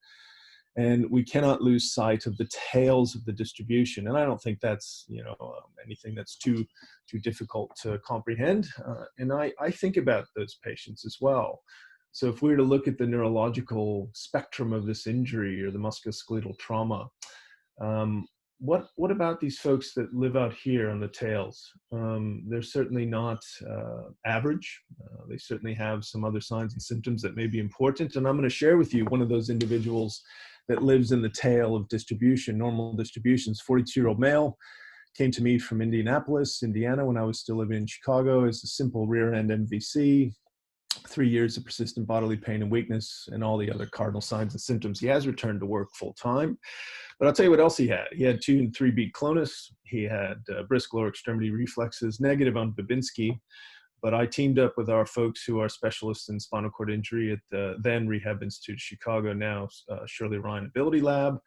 Speaker 3: And we cannot lose sight of the tails of the distribution. And I don't think that's, anything that's too difficult to comprehend. And I think about those patients as well. So if we were to look at the neurological spectrum of this injury or the musculoskeletal trauma, what about these folks that live out here on the tails? They're certainly not average. They certainly have some other signs and symptoms that may be important. And I'm going to share with you one of those individuals that lives in the tail of distribution, normal distributions, 42-year-old male, came to me from Indianapolis, Indiana, when I was still living in Chicago, as a simple rear end MVC, 3 years of persistent bodily pain and weakness, and all the other cardinal signs and symptoms. He has returned to work full time. But I'll tell you what else he had. He had 2 and 3 beat clonus. He had brisk lower extremity reflexes, negative on Babinski. But I teamed up with our folks who are specialists in spinal cord injury at the then Rehab Institute of Chicago, now Shirley Ryan Ability Lab.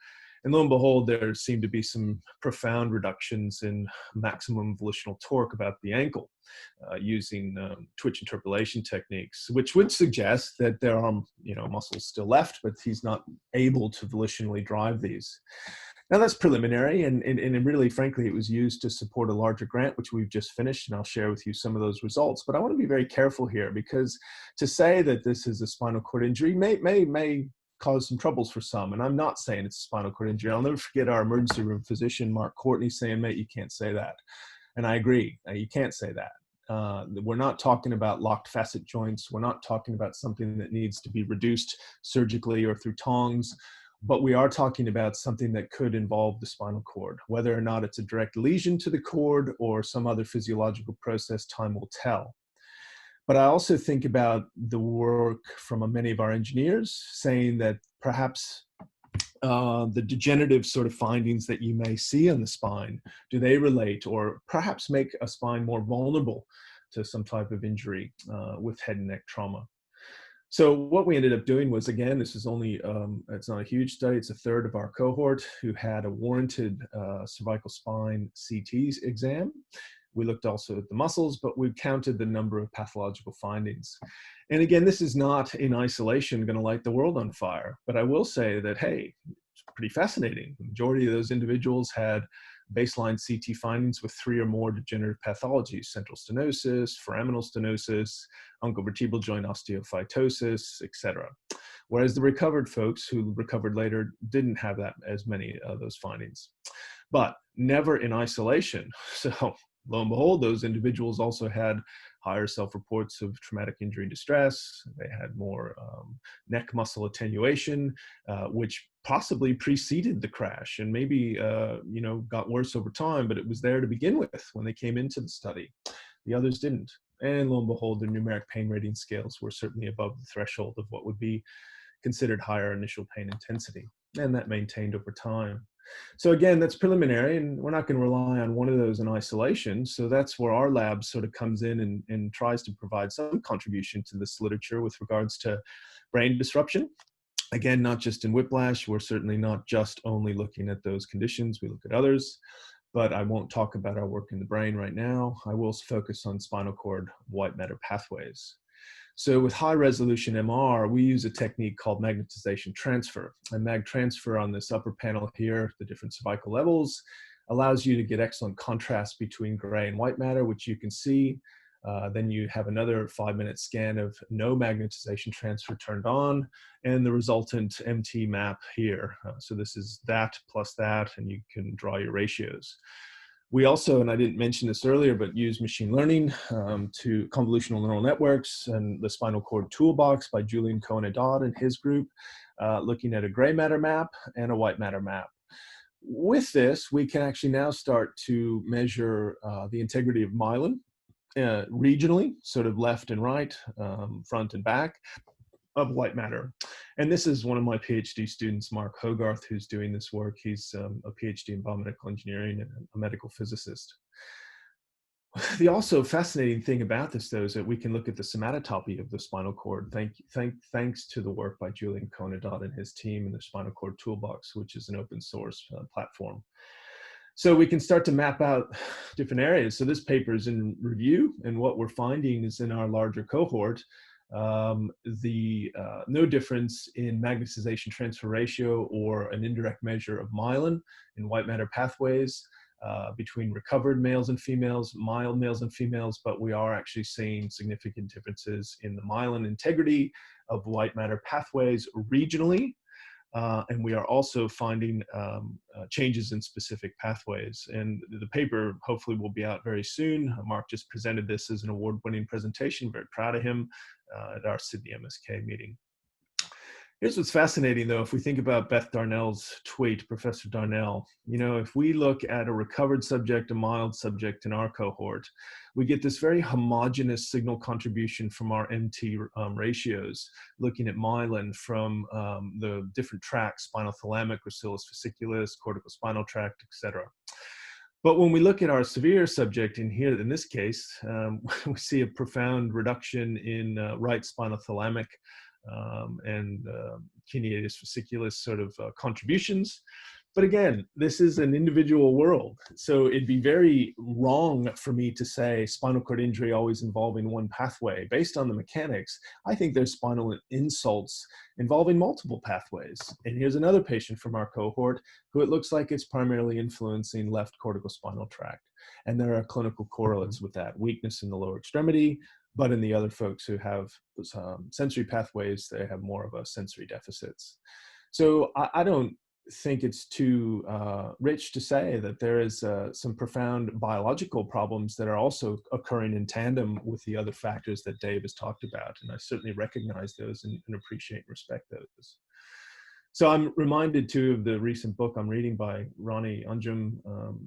Speaker 3: And lo and behold, there seemed to be some profound reductions in maximum volitional torque about the ankle using twitch interpolation techniques, which would suggest that there are muscles still left, but he's not able to volitionally drive these. Now that's preliminary, and really, frankly, it was used to support a larger grant, which we've just finished, and I'll share with you some of those results. But I want to be very careful here, because to say that this is a spinal cord injury may cause some troubles for some, and I'm not saying it's a spinal cord injury. I'll never forget our emergency room physician, Mark Courtney, saying, "Mate, you can't say that." And I agree, you can't say that. We're not talking about locked facet joints. We're not talking about something that needs to be reduced surgically or through tongs. But we are talking about something that could involve the spinal cord. Whether or not it's a direct lesion to the cord or some other physiological process, time will tell. But I also think about the work from many of our engineers saying that perhaps the degenerative sort of findings that you may see on the spine, do they relate or perhaps make a spine more vulnerable to some type of injury with head and neck trauma? So what we ended up doing was, again, this is only, it's not a huge study, it's a third of our cohort who had a warranted cervical spine CT exam. We looked also at the muscles, but we counted the number of pathological findings. And again, this is not in isolation going to light the world on fire, but I will say that, hey, it's pretty fascinating. The majority of those individuals had baseline CT findings with 3 or more degenerative pathologies: central stenosis, foraminal stenosis, uncovertebral joint osteophytosis, etc. Whereas the recovered folks who recovered later didn't have that as many of those findings, but never in isolation. So lo and behold, those individuals also had higher self-reports of traumatic injury distress. They had more neck muscle attenuation, which possibly preceded the crash and maybe got worse over time, but it was there to begin with when they came into the study. The others didn't. And lo and behold, their numeric pain rating scales were certainly above the threshold of what would be considered higher initial pain intensity. And that maintained over time. So again, that's preliminary, and we're not going to rely on one of those in isolation. So that's where our lab sort of comes in and tries to provide some contribution to this literature with regards to brain disruption. Again, not just in whiplash. We're certainly not just only looking at those conditions. We look at others, but I won't talk about our work in the brain right now. I will focus on spinal cord white matter pathways. So with high resolution MR, we use a technique called magnetization transfer. And mag transfer on this upper panel here, the different cervical levels, allows you to get excellent contrast between gray and white matter, which you can see. Then you have another 5-minute scan of no magnetization transfer turned on, and the resultant MT map here. So this is that plus that, and you can draw your ratios. We also, and I didn't mention this earlier, but use machine learning to convolutional neural networks and the spinal cord toolbox by Julian Cohen-Adad and his group, looking at a gray matter map and a white matter map. With this, we can actually now start to measure the integrity of myelin regionally, sort of left and right, front and back of white matter. And this is one of my PhD students, Mark Hogarth, who's doing this work. He's a PhD in biomedical engineering and a medical physicist. The also fascinating thing about this, though, is that we can look at the somatotopy of the spinal cord, thanks to the work by Julian Cohen-Adad and his team in the Spinal Cord Toolbox, which is an open source platform. So we can start to map out different areas. So this paper is in review, and what we're finding is in our larger cohort, No difference in magnetization transfer ratio or an indirect measure of myelin in white matter pathways between recovered males and females, mild males and females, but we are actually seeing significant differences in the myelin integrity of white matter pathways regionally. And we are also finding changes in specific pathways. And the paper hopefully will be out very soon. Mark just presented this as an award-winning presentation. Very proud of him at our Sydney MSK meeting. Here's what's fascinating, though, if we think about Beth Darnell's tweet, Professor Darnell, you know, if we look at a recovered subject, a mild subject in our cohort, we get this very homogeneous signal contribution from our MT ratios, looking at myelin from the different tracts, spinal thalamic, gracilis fasciculus, corticospinal tract, etc. But when we look at our severe subject in here, in this case, we see a profound reduction in right spinal thalamic and cuneatus fasciculus sort of contributions. But again, this is an individual world. So it'd be very wrong for me to say spinal cord injury always involving one pathway. Based on the mechanics, I think there's spinal insults involving multiple pathways. And here's another patient from our cohort who it looks like it's primarily influencing left corticospinal tract. And there are clinical correlates with that: weakness in the lower extremity, but in the other folks who have sensory pathways, they have more of a sensory deficits. So I don't think it's too rich to say that there is some profound biological problems that are also occurring in tandem with the other factors that Dave has talked about. And I certainly recognize those and appreciate and respect those. So I'm reminded too of the recent book I'm reading by Ronnie Unjum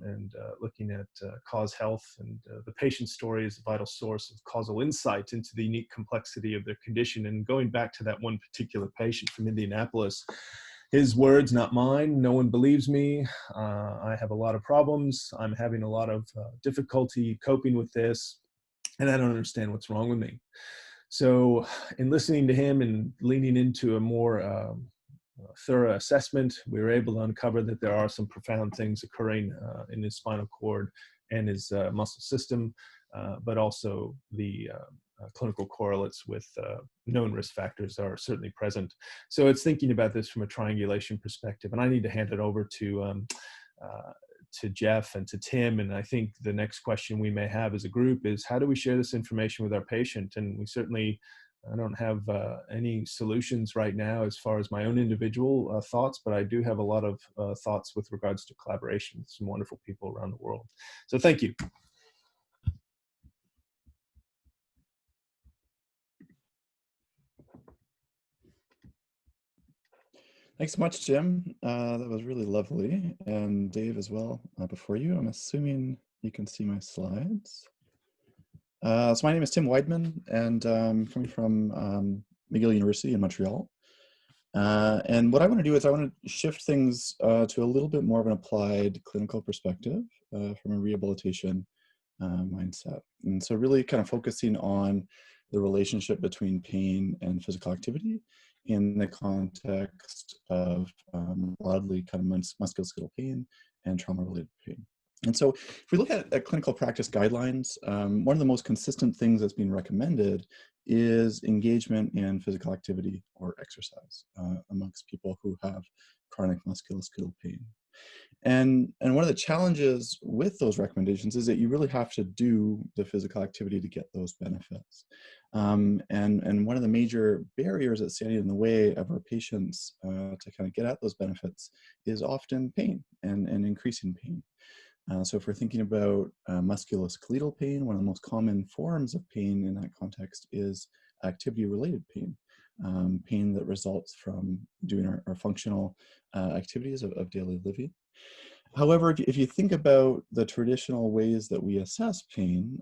Speaker 3: and looking at cause health, and the patient story is a vital source of causal insight into the unique complexity of their condition. And going back to that one particular patient from Indianapolis, his words, not mine: "No one believes me. I have a lot of problems. I'm having a lot of difficulty coping with this, and I don't understand what's wrong with me." So in listening to him and leaning into a more thorough assessment, we were able to uncover that there are some profound things occurring in his spinal cord and his muscle system, but also the clinical correlates with known risk factors are certainly present. So it's thinking about this from a triangulation perspective, and I need to hand it over to Jeff and to Tim. And I think the next question we may have as a group is, how do we share this information with our patient? And we certainly, I don't have any solutions right now as far as my own individual thoughts, but I do have a lot of thoughts with regards to collaboration with some wonderful people around the world. So thank you.
Speaker 4: Thanks so much, Jim. That was really lovely. And Dave as well before you. I'm assuming you can see my slides. So my name is Tim Weidman, and I'm coming from McGill University in Montreal. And what I want to do is I want to shift things to a little bit more of an applied clinical perspective from a rehabilitation mindset. And so really kind of focusing on the relationship between pain and physical activity in the context of broadly kind of musculoskeletal pain and trauma-related pain. And so if we look at clinical practice guidelines, one of the most consistent things that's being recommended is engagement in physical activity or exercise amongst people who have chronic musculoskeletal pain. And one of the challenges with those recommendations is that you really have to do the physical activity to get those benefits. And one of the major barriers that's standing in the way of our patients to kind of get at those benefits is often pain and increasing pain. So if we're thinking about musculoskeletal pain, one of the most common forms of pain in that context is activity-related pain, pain that results from doing our functional activities of daily living. However, if you think about the traditional ways that we assess pain,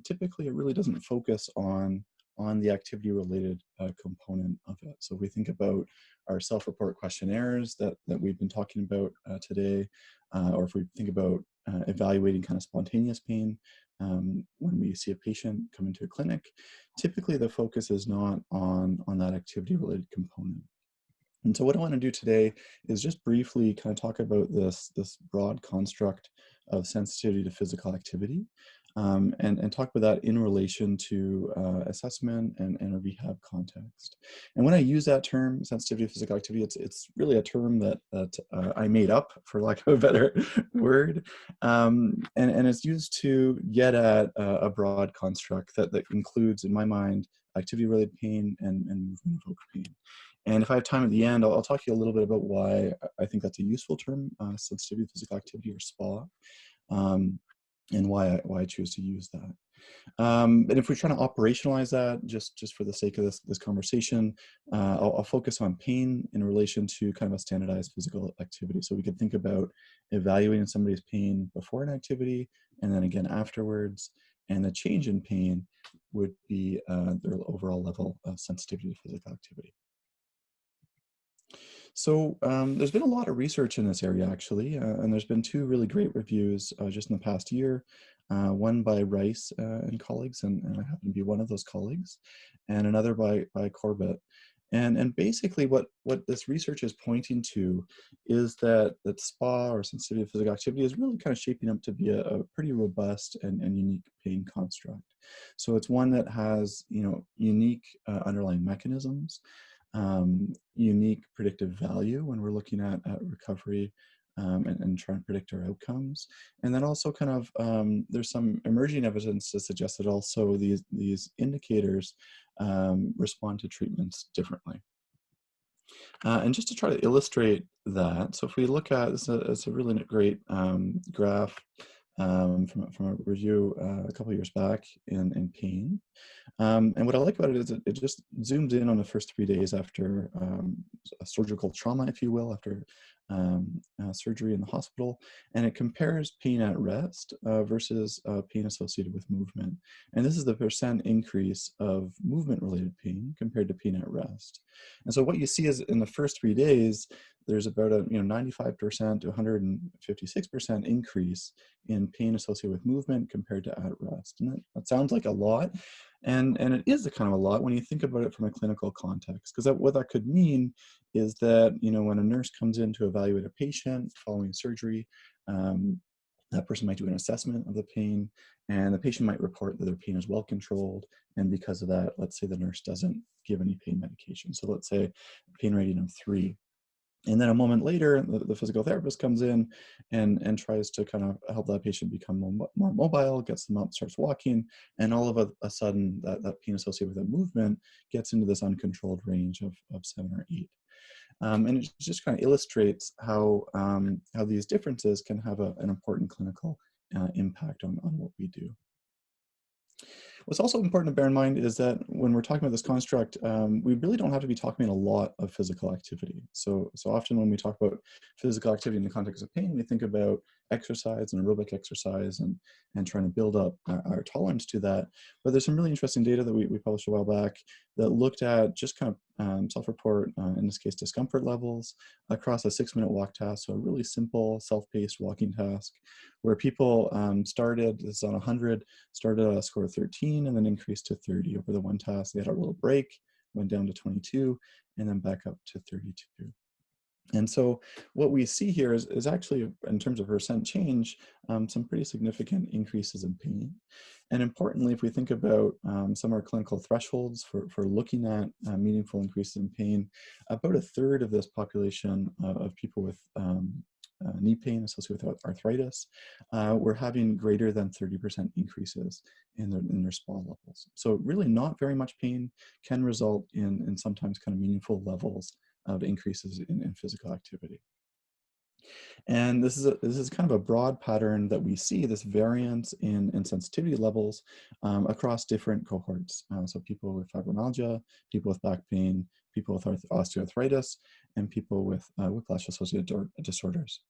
Speaker 4: typically it really doesn't focus on the activity-related component of it. So if we think about our self-report questionnaires that we've been talking about today, or if we think about evaluating kind of spontaneous pain, when we see a patient come into a clinic, typically the focus is not on that activity-related component. And so what I want to do today is just briefly kind of talk about this broad construct of sensitivity to physical activity, and talk about that in relation to assessment and a rehab context. And when I use that term, sensitivity to physical activity, it's really a term that I made up, for lack of a better word, and it's used to get at a broad construct that includes, in my mind, activity-related pain and movement-evoked pain. And if I have time at the end, I'll talk to you a little bit about why I think that's a useful term, sensitivity to physical activity, or SPA, and why I choose to use that. And if we're trying to operationalize that, just for the sake of this conversation, I'll focus on pain in relation to kind of a standardized physical activity. So we could think about evaluating somebody's pain before an activity, and then again afterwards. And the change in pain would be their overall level of sensitivity to physical activity. So there's been a lot of research in this area, actually, and there's been two really great reviews just in the past year, one by Rice and colleagues, and I happen to be one of those colleagues, and another by Corbett. And basically what this research is pointing to is that SPA, or sensitivity to physical activity, is really kind of shaping up to be a pretty robust and unique pain construct. So it's one that has, unique underlying mechanisms, unique predictive value when we're looking at recovery and trying to predict our outcomes. And then also kind of, there's some emerging evidence to suggest that also these indicators respond to treatments differently. And just to try to illustrate that, so if we look at, it's a really great graph from a review a couple of years back in pain. And what I like about it is it just zooms in on the first 3 days after a surgical trauma, if you will, after surgery in the hospital, and it compares pain at rest versus pain associated with movement. And this is the % increase of movement-related pain compared to pain at rest. And so what you see is in the first 3 days, there's about a 95% to 156% increase in pain associated with movement compared to at rest. And that sounds like a lot. And it is a kind of a lot when you think about it from a clinical context, because what that could mean is that, when a nurse comes in to evaluate a patient following surgery, that person might do an assessment of the pain, and the patient might report that their pain is well controlled. And because of that, let's say the nurse doesn't give any pain medication. So let's say pain rating of 3. And then a moment later, the physical therapist comes in and tries to kind of help that patient become more mobile, gets them up, starts walking, and all of a sudden that pain associated with that movement gets into this uncontrolled range of 7 or 8. And it just kind of illustrates how these differences can have an important clinical impact on what we do. What's also important to bear in mind is that when we're talking about this construct, we really don't have to be talking about a lot of physical activity. So often when we talk about physical activity in the context of pain, we think about exercise and aerobic exercise and trying to build up our tolerance to that. But there's some really interesting data that we published a while back that looked at just kind of self-report, in this case, discomfort levels across a 6-minute walk task. So a really simple self-paced walking task where people started, this is on 100, started at a score of 13 and then increased to 30 over the one task. They had a little break, went down to 22, and then back up to 32. And so what we see here is actually, in terms of % change, some pretty significant increases in pain. And importantly, if we think about some of our clinical thresholds for looking at meaningful increases in pain, about 1/3 of this population of people with knee pain associated with arthritis, we're having greater than 30% increases in their SPA levels. So really not very much pain can result in sometimes kind of meaningful levels of increases in physical activity. And this is kind of a broad pattern that we see, this variance in sensitivity levels across different cohorts. So people with fibromyalgia, people with back pain, people with osteoarthritis, and people with whiplash-associated disorders.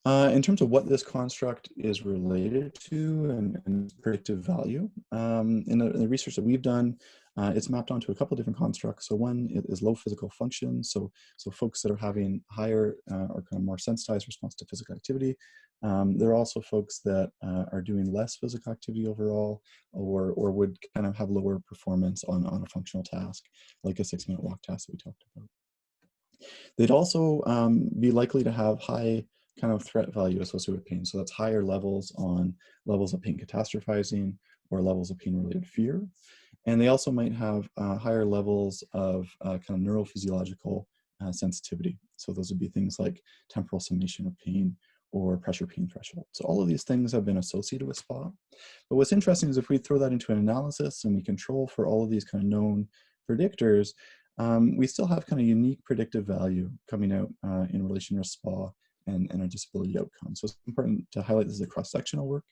Speaker 4: In terms of what this construct is related to and predictive value, in the research that we've done, it's mapped onto a couple different constructs. So one is low physical function, so folks that are having higher or kind of more sensitized response to physical activity. There are also folks that are doing less physical activity overall, or would kind of have lower performance on a functional task, like a 6-minute walk task that we talked about. They'd also be likely to have high kind of threat value associated with pain. So that's higher levels on levels of pain catastrophizing or levels of pain-related fear. And they also might have higher levels of kind of neurophysiological sensitivity. So those would be things like temporal summation of pain or pressure pain threshold. So all of these things have been associated with SPA. But what's interesting is if we throw that into an analysis and we control for all of these kind of known predictors, we still have kind of unique predictive value coming out in relation to SPA and a disability outcome. So it's important to highlight this as a cross-sectional work,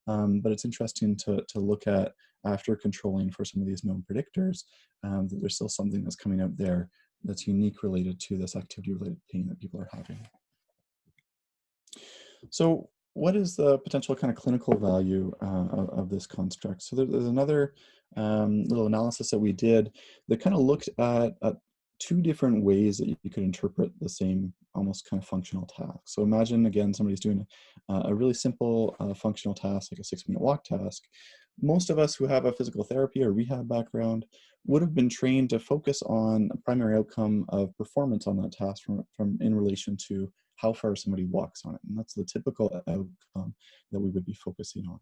Speaker 4: but it's interesting to look at, after controlling for some of these known predictors, that there's still something that's coming out there that's unique related to this activity-related pain that people are having. So what is the potential kind of clinical value of this construct? So there's another little analysis that we did that kind of looked at two different ways that you could interpret the same almost kind of functional task. So imagine, again, somebody's doing a really simple functional task, like a 6-minute walk task. Most of us who have a physical therapy or rehab background would have been trained to focus on a primary outcome of performance on that task from in relation to how far somebody walks on it. And that's the typical outcome that we would be focusing on.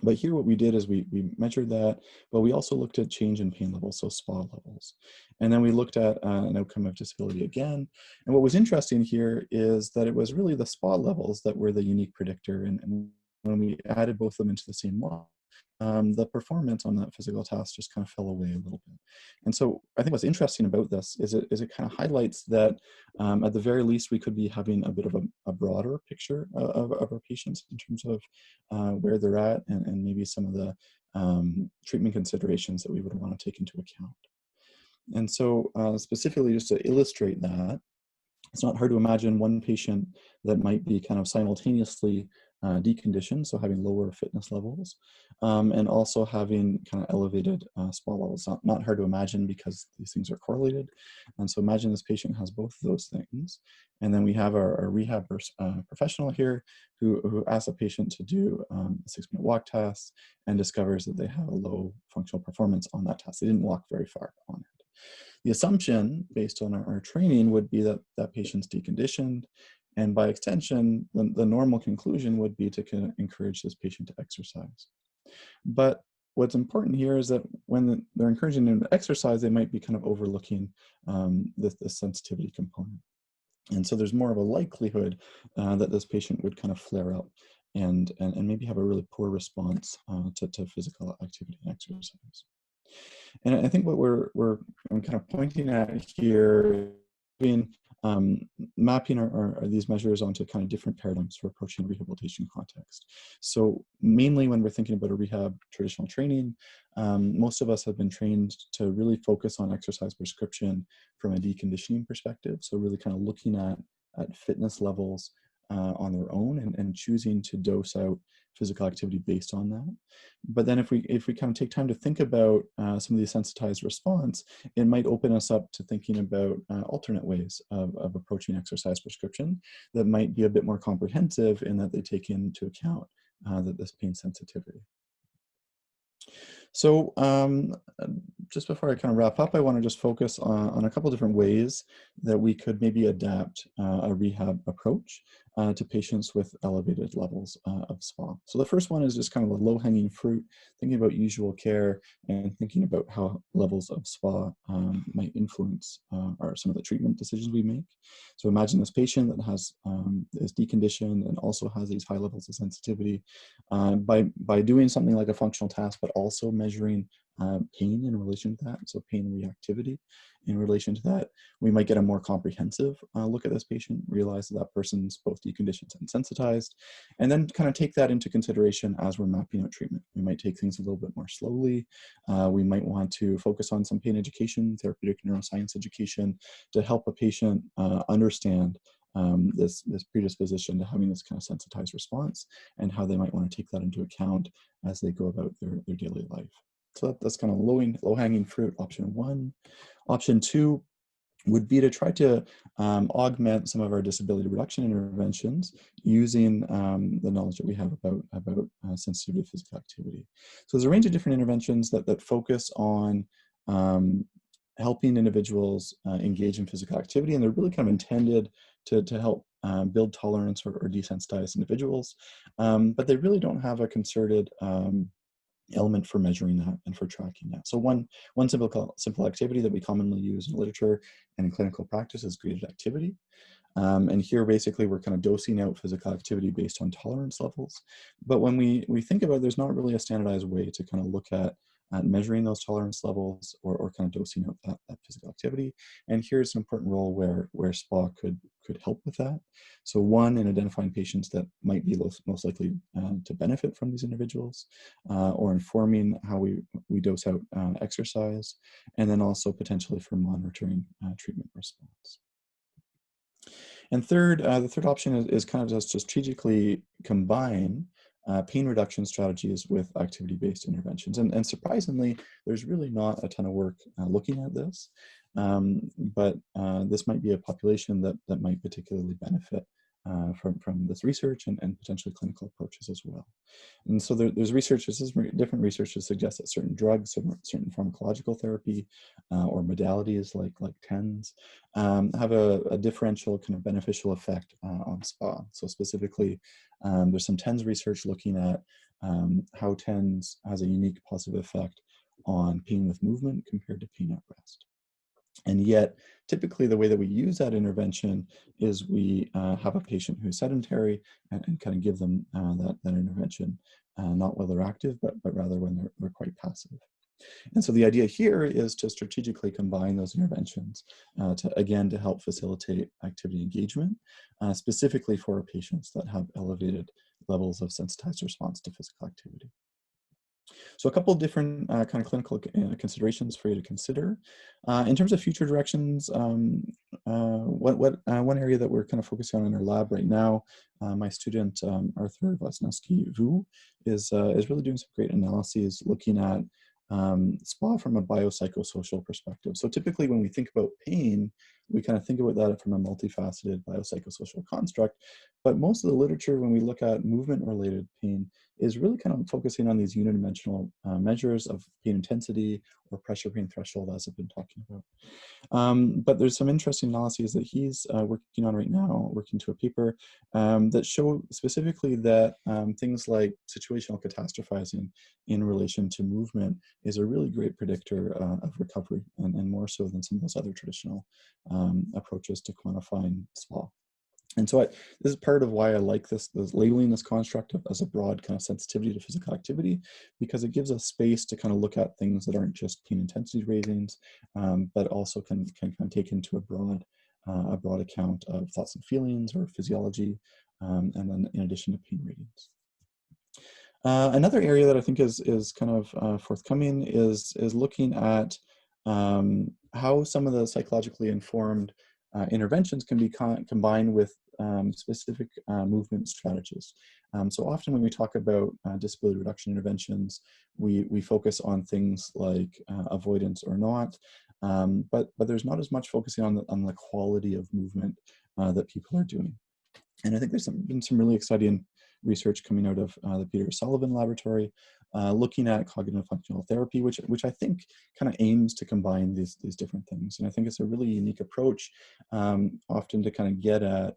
Speaker 4: But here what we did is we measured that, but we also looked at change in pain levels, so SPA levels. And then we looked at an outcome of disability again. And what was interesting here is that it was really the SPA levels that were the unique predictor. And when we added both of them into the same model, the performance on that physical task just kind of fell away a little bit. And so I think what's interesting about this is it kind of highlights that at the very least we could be having a bit of a broader picture of our patients in terms of where they're at and maybe some of the treatment considerations that we would want to take into account. And so specifically just to illustrate that, it's not hard to imagine one patient that might be kind of simultaneously deconditioned, so having lower fitness levels, and also having kind of elevated SPA levels. Not hard to imagine because these things are correlated. And so imagine this patient has both of those things. And then we have our rehab professional here who asks a patient to do a 6-minute walk test and discovers that they have a low functional performance on that test. They didn't walk very far on it. The assumption based on our training would be that that patient's deconditioned, and by extension, the normal conclusion would be to kind of encourage this patient to exercise. But what's important here is that when they're encouraging them to exercise, they might be kind of overlooking this sensitivity component. And so there's more of a likelihood that this patient would kind of flare up and maybe have a really poor response to physical activity and exercise. And I think what we're kind of pointing at here, being mapping these measures onto kind of different paradigms for approaching a rehabilitation context. So mainly when we're thinking about a rehab traditional training, most of us have been trained to really focus on exercise prescription from a deconditioning perspective. So really kind of looking at fitness levels on their own and choosing to dose out physical activity based on that. But then if we kind of take time to think about some of the sensitized response, it might open us up to thinking about alternate ways of approaching exercise prescription that might be a bit more comprehensive in that they take into account this pain sensitivity. So just before I kind of wrap up, I want to just focus on a couple different ways that we could maybe adapt a rehab approach to patients with elevated levels of SPA. So the first one is just kind of a low-hanging fruit, thinking about usual care and thinking about how levels of SPA might influence some of the treatment decisions we make. So imagine this patient that is deconditioned and also has these high levels of sensitivity. By doing something like a functional task, but also measuring pain in relation to that, so pain reactivity in relation to that, we might get a more comprehensive look at this patient, realize that person's both deconditioned and sensitized, and then kind of take that into consideration as we're mapping out treatment. We might take things a little bit more slowly. We might want to focus on some pain education, therapeutic neuroscience education, to help a patient understand this predisposition to having this kind of sensitized response and how they might want to take that into account as they go about their daily life. So that's kind of low-hanging fruit, option one. Option two would be to try to augment some of our disability reduction interventions using the knowledge that we have about sensitivity to physical activity. So there's a range of different interventions that focus on helping individuals engage in physical activity, and they're really kind of intended to help build tolerance or desensitize individuals, but they really don't have a concerted element for measuring that and for tracking that. So one simple activity that we commonly use in literature and in clinical practice is graded activity. And here, basically, we're kind of dosing out physical activity based on tolerance levels. But when we think about it, there's not really a standardized way to kind of look at measuring those tolerance levels or kind of dosing out that physical activity. And here's an important role where SPA could help with that. So one, in identifying patients that might be most likely to benefit from these individuals, or informing how we dose out exercise, and then also potentially for monitoring treatment response. And third, the third option is kind of just to strategically combine pain reduction strategies with activity-based interventions. And surprisingly, there's really not a ton of work looking at this, but this might be a population that might particularly benefit from this research and potentially clinical approaches as well. And so there's different research to suggest that certain drugs, certain pharmacological therapy, or modalities like TENS have a differential kind of beneficial effect on SPA. So specifically, there's some TENS research looking at how TENS has a unique positive effect on pain with movement compared to pain at rest. And yet, typically the way that we use that intervention is we have a patient who's sedentary and kind of give them that intervention, not while they're active, but rather when they're quite passive. And so the idea here is to strategically combine those interventions to help facilitate activity engagement, specifically for patients that have elevated levels of sensitized response to physical activity. So a couple of different kind of clinical considerations for you to consider. In terms of future directions, one area that we're kind of focusing on in our lab right now, my student Arthur Vosnowski-Vu is really doing some great analyses looking at SPA from a biopsychosocial perspective. So typically when we think about pain, we kind of think about that from a multifaceted biopsychosocial construct, but most of the literature when we look at movement-related pain is really kind of focusing on these unidimensional measures of pain intensity or pressure pain threshold, as I've been talking about. But there's some interesting analyses that he's working on right now, working to a paper that show specifically that things like situational catastrophizing in relation to movement is a really great predictor of recovery, and more so than some of those other traditional approaches to quantifying SPA. And so this is part of why I like this labeling this construct as a broad kind of sensitivity to physical activity, because it gives us space to kind of look at things that aren't just pain intensity ratings, but also can kind of take into a broad account of thoughts and feelings or physiology, and then in addition to pain ratings. Another area that I think is kind of forthcoming is looking at how some of the psychologically informed interventions can be combined with specific movement strategies. So often when we talk about disability reduction interventions, we focus on things like avoidance or not, but there's not as much focusing on the quality of movement that people are doing. And I think there's been some really exciting research coming out of the Peter Sullivan Laboratory, looking at cognitive functional therapy, which I think kind of aims to combine these different things. And I think it's a really unique approach, often to kind of get at,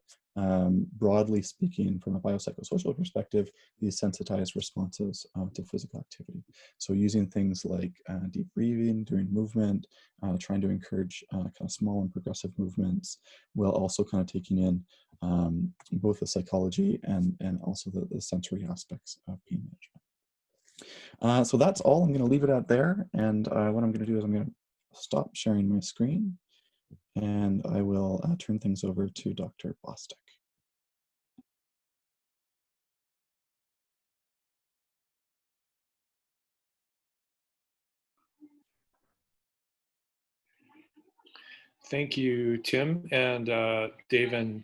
Speaker 4: broadly speaking, from a biopsychosocial perspective, these sensitized responses to physical activity. So using things like deep breathing during movement, trying to encourage kind of small and progressive movements, while also kind of taking in both the psychology and also the sensory aspects of pain management. So that's all. I'm going to leave it out there. And what I'm going to do is I'm going to stop sharing my screen, and I will turn things over to Dr. Bostic.
Speaker 5: Thank you, Tim, and Dave and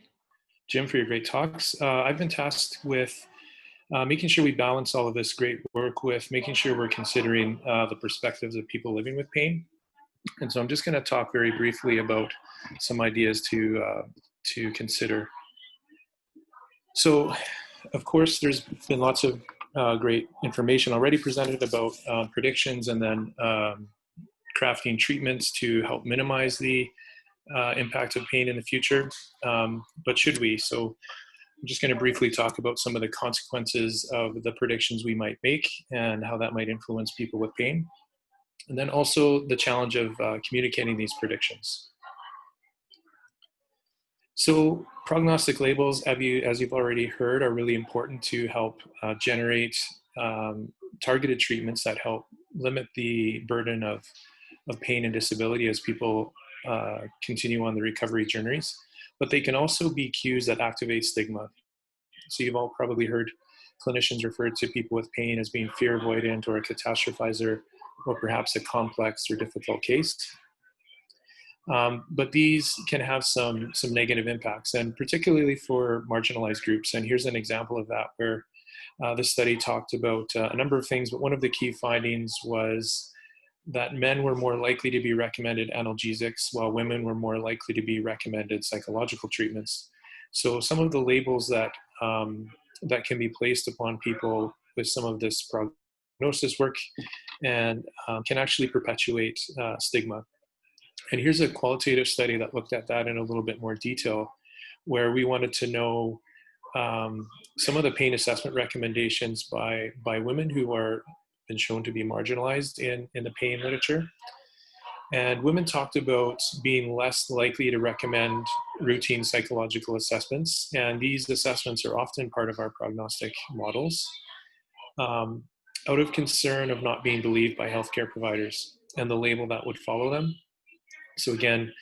Speaker 5: Jim for your great talks. I've been tasked with making sure we balance all of this great work with making sure we're considering the perspectives of people living with pain. And so I'm just going to talk very briefly about some ideas to consider. So, of course, there's been lots of great information already presented about predictions and then crafting treatments to help minimize the impact of pain in the future, but should we? So I'm just going to briefly talk about some of the consequences of the predictions we might make and how that might influence people with pain. And then also the challenge of communicating these predictions. So prognostic labels, as you've already heard, are really important to help generate targeted treatments that help limit the burden of pain and disability as people continue on the recovery journeys. But they can also be cues that activate stigma. So you've all probably heard clinicians refer to people with pain as being fear avoidant or a catastrophizer, or perhaps a complex or difficult case. But these can have some negative impacts, and particularly for marginalized groups. And here's an example of that, where this study talked about a number of things, but one of the key findings was that men were more likely to be recommended analgesics, while women were more likely to be recommended psychological treatments. So some of the labels that that can be placed upon people with some of this prognosis work and can actually perpetuate stigma. And here's a qualitative study that looked at that in a little bit more detail, where we wanted to know some of the pain assessment recommendations by women who are been shown to be marginalized in the pain literature. And women talked about being less likely to recommend routine psychological assessments. And these assessments are often part of our prognostic models, out of concern of not being believed by healthcare providers and the label that would follow them. So again,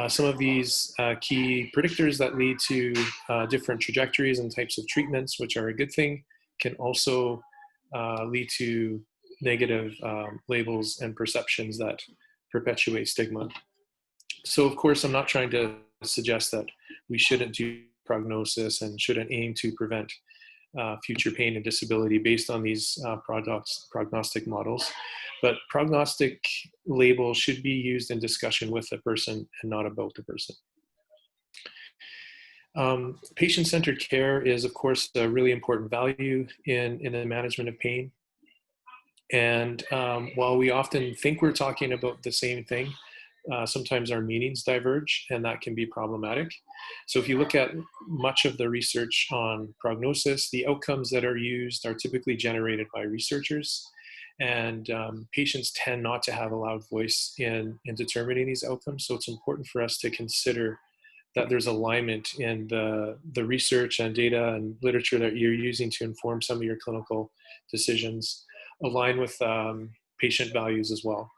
Speaker 5: some of these key predictors that lead to different trajectories and types of treatments, which are a good thing, can also lead to negative labels and perceptions that perpetuate stigma. So of course, I'm not trying to suggest that we shouldn't do prognosis and shouldn't aim to prevent future pain and disability based on these prognostic models. But prognostic labels should be used in discussion with the person and not about the person. Patient-centered care is, of course, a really important value in the management of pain. And while we often think we're talking about the same thing, sometimes our meanings diverge, and that can be problematic. So if you look at much of the research on prognosis, the outcomes that are used are typically generated by researchers, and patients tend not to have a loud voice in determining these outcomes. So it's important for us to consider that there's alignment in the research and data and literature that you're using to inform some of your clinical decisions, align with patient values as well.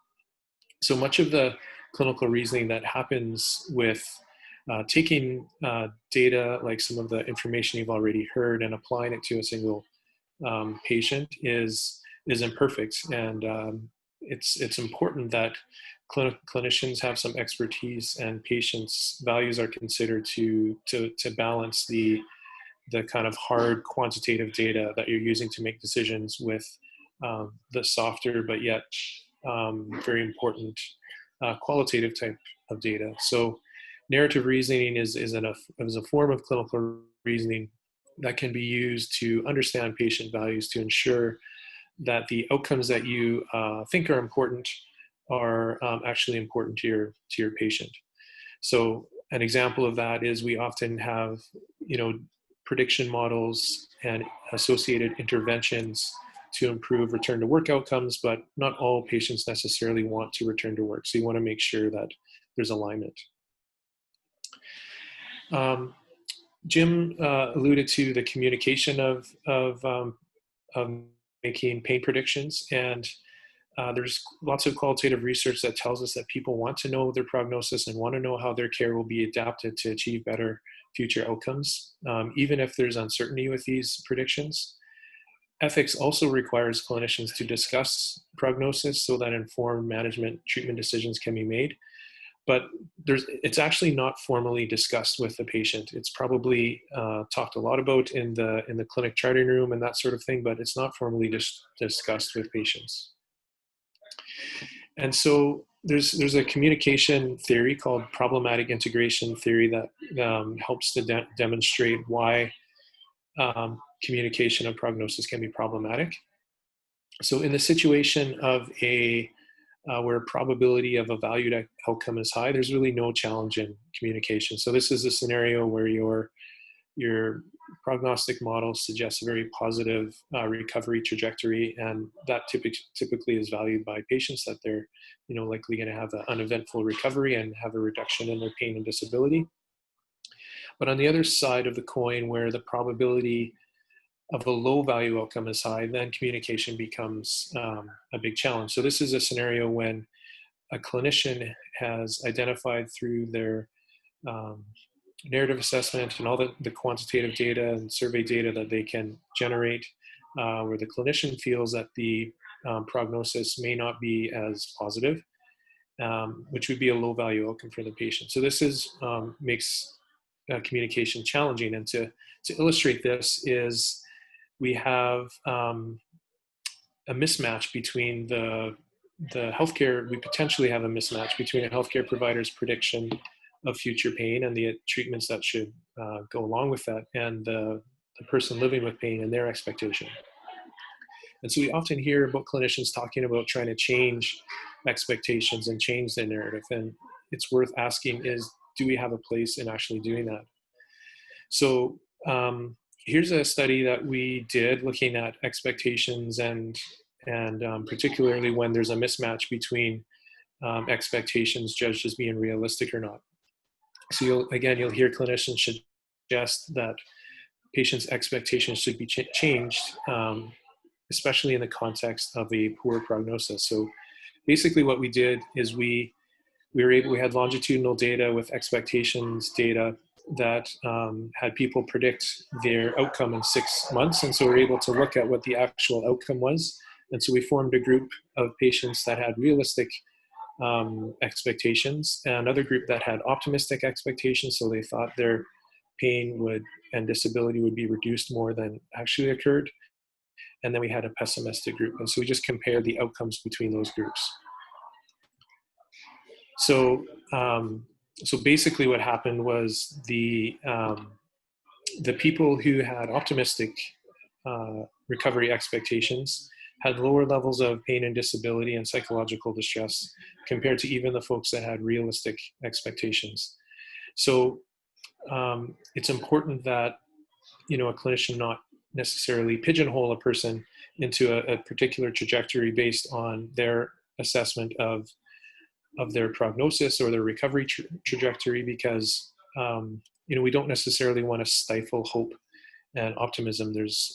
Speaker 5: So much of the clinical reasoning that happens with taking data, like some of the information you've already heard, and applying it to a single patient is imperfect. And it's important that clinicians have some expertise and patients' values are considered to balance the kind of hard quantitative data that you're using to make decisions with the softer but yet very important qualitative type of data. So narrative reasoning is a form of clinical reasoning that can be used to understand patient values, to ensure that the outcomes that you think are important are actually important to your patient. So an example of that is we often have, prediction models and associated interventions to improve return to work outcomes, but not all patients necessarily want to return to work. So you want to make sure that there's alignment. Jim alluded to the communication of making pain predictions, and there's lots of qualitative research that tells us that people want to know their prognosis and want to know how their care will be adapted to achieve better future outcomes, even if there's uncertainty with these predictions. Ethics also requires clinicians to discuss prognosis so that informed management treatment decisions can be made. But it's actually not formally discussed with the patient. It's probably talked a lot about in the clinic charting room and that sort of thing, but it's not formally discussed with patients. And so there's a communication theory called problematic integration theory that helps to demonstrate why communication of prognosis can be problematic. So in the situation of a where probability of a valued outcome is high, there's really no challenge in communication. So this is a scenario where your prognostic model suggests a very positive recovery trajectory, and that typically is valued by patients, that they're likely going to have an uneventful recovery and have a reduction in their pain and disability. But on the other side of the coin, where the probability of a low value outcome is high, then communication becomes a big challenge. So this is a scenario when a clinician has identified through their narrative assessment and all the quantitative data and survey data that they can generate, where the clinician feels that the prognosis may not be as positive, which would be a low value outcome for the patient. So this makes communication challenging. And to illustrate this is, we have a mismatch between the healthcare, we potentially have a mismatch between a healthcare provider's prediction of future pain and the treatments that should go along with that, and the person living with pain and their expectation. And so we often hear about clinicians talking about trying to change expectations and change their narrative. And it's worth asking is, do we have a place in actually doing that? So here's a study that we did looking at expectations and particularly when there's a mismatch between expectations judged as being realistic or not. So you'll hear clinicians suggest that patients' expectations should be changed, especially in the context of a poor prognosis. So basically what we did is we had longitudinal data with expectations data that had people predict their outcome in 6 months. And so we're able to look at what the actual outcome was. And so we formed a group of patients that had realistic expectations, and another group that had optimistic expectations. So they thought their pain and disability would be reduced more than actually occurred. And then we had a pessimistic group. And so we just compared the outcomes between those groups. So basically what happened was the people who had optimistic recovery expectations had lower levels of pain and disability and psychological distress compared to even the folks that had realistic expectations. So it's important that a clinician not necessarily pigeonhole a person into a particular trajectory based on their assessment of their prognosis or their recovery trajectory, because we don't necessarily want to stifle hope and optimism. There's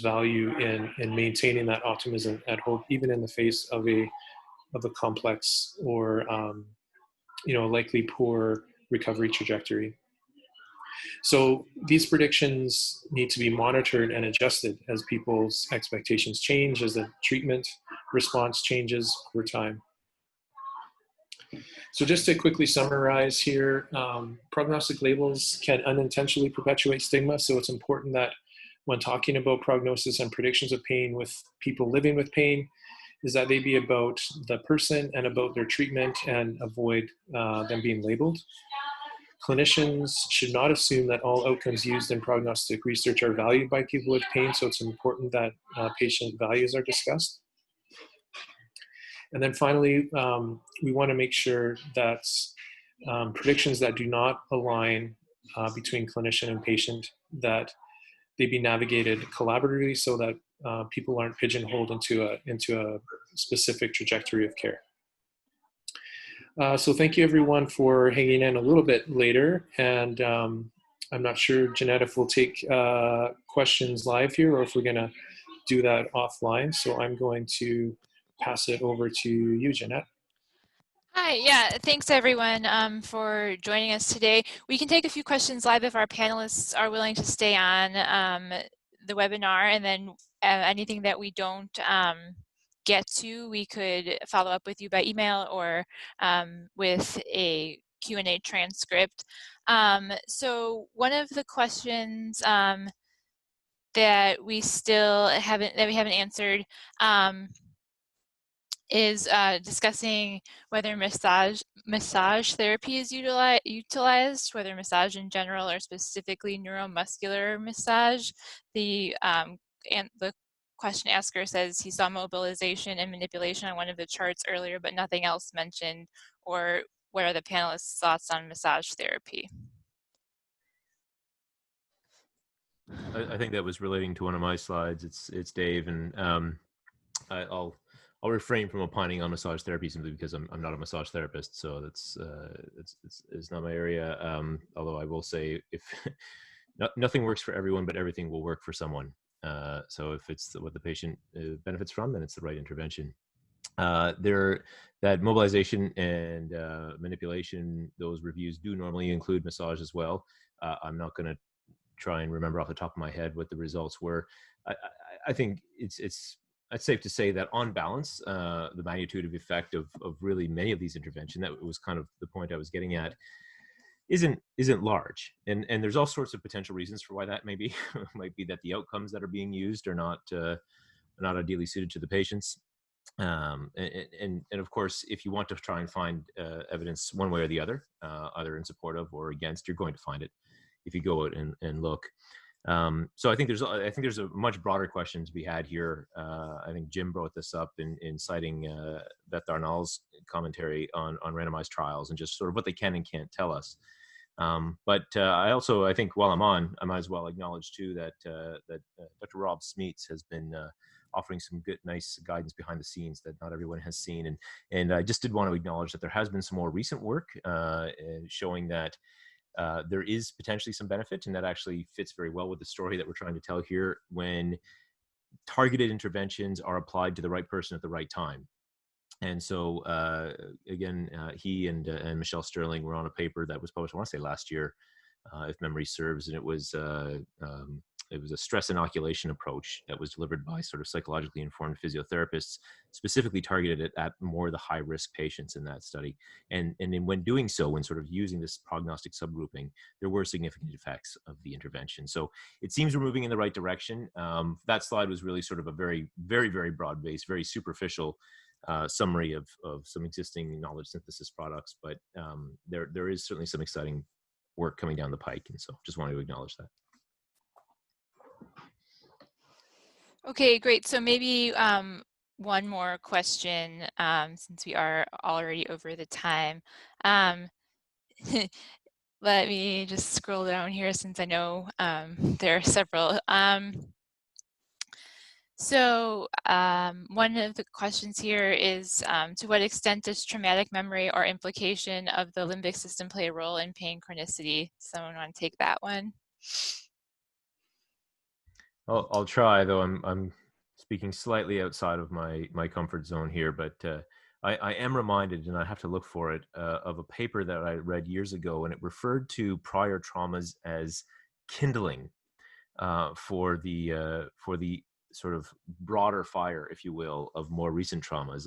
Speaker 5: value in maintaining that optimism and hope, even in the face of a complex or likely poor recovery trajectory. So these predictions need to be monitored and adjusted as people's expectations change, as the treatment response changes over time. So just to quickly summarize here, prognostic labels can unintentionally perpetuate stigma. So it's important that when talking about prognosis and predictions of pain with people living with pain, is that they be about the person and about their treatment and avoid them being labeled. Clinicians should not assume that all outcomes used in prognostic research are valued by people with pain. So it's important that patient values are discussed. And then finally, we want to make sure that predictions that do not align between clinician and patient, that they be navigated collaboratively so that people aren't pigeonholed into a specific trajectory of care. So thank you everyone for hanging in a little bit later. And I'm not sure, Jeanette, if we'll take questions live here or if we're gonna do that offline. So I'm going to pass it over to you, Jeanette.
Speaker 1: Hi, yeah, thanks everyone for joining us today. We can take a few questions live if our panelists are willing to stay on the webinar, and then anything that we don't get to, we could follow up with you by email or with a Q&A transcript. So one of the questions that we still haven't answered is discussing whether massage therapy is utilized, whether massage in general or specifically neuromuscular massage. The question asker says he saw mobilization and manipulation on one of the charts earlier, but nothing else mentioned. Or what are the panelists' thoughts on massage therapy?
Speaker 2: I think that was relating to one of my slides. It's Dave, and I'll refrain from opining on massage therapy simply because I'm not a massage therapist, so that's it's not my area. Although I will say, if nothing works for everyone, but everything will work for someone. So if it's what the patient benefits from, then it's the right intervention. That mobilization and manipulation, those reviews do normally include massage as well. I'm not going to try and remember off the top of my head what the results were. I think it's safe to say that on balance, the magnitude of effect of really many of these interventions, that was kind of the point I was getting at, isn't large. And there's all sorts of potential reasons for why that may be. It might be that the outcomes that are being used are not ideally suited to the patients. And of course, if you want to try and find evidence one way or the other, either in support of or against, you're going to find it if you go out and look. So I think there's a much broader question to be had here. I think Jim brought this up in citing Beth Darnall's commentary on randomized trials and just sort of what they can and can't tell us. But I think while I'm on, I might as well acknowledge too that Dr. Rob Smeets has been offering some good, nice guidance behind the scenes that not everyone has seen. And I just did want to acknowledge that there has been some more recent work showing that there is potentially some benefit, and that actually fits very well with the story that we're trying to tell here when targeted interventions are applied to the right person at the right time. And so, again, he and Michelle Sterling were on a paper that was published, I want to say last year, if memory serves, and it was a stress inoculation approach that was delivered by sort of psychologically informed physiotherapists, specifically targeted at more the high-risk patients in that study. And when doing so, when sort of using this prognostic subgrouping, there were significant effects of the intervention. So it seems we're moving in the right direction. That slide was really sort of a very, very, very broad-based, very superficial summary of some existing knowledge synthesis products, but there is certainly some exciting work coming down the pike, and so just wanted to acknowledge that.
Speaker 1: Okay, great. So maybe one more question, since we are already over the time. Let me just scroll down here since I know there are several. So one of the questions here is, to what extent does traumatic memory or implication of the limbic system play a role in pain chronicity? Someone want to take that one?
Speaker 2: I'll try, though I'm speaking slightly outside of my comfort zone here, but I am reminded, and I have to look for it, of a paper that I read years ago, and it referred to prior traumas as kindling for the sort of broader fire, if you will, of more recent traumas.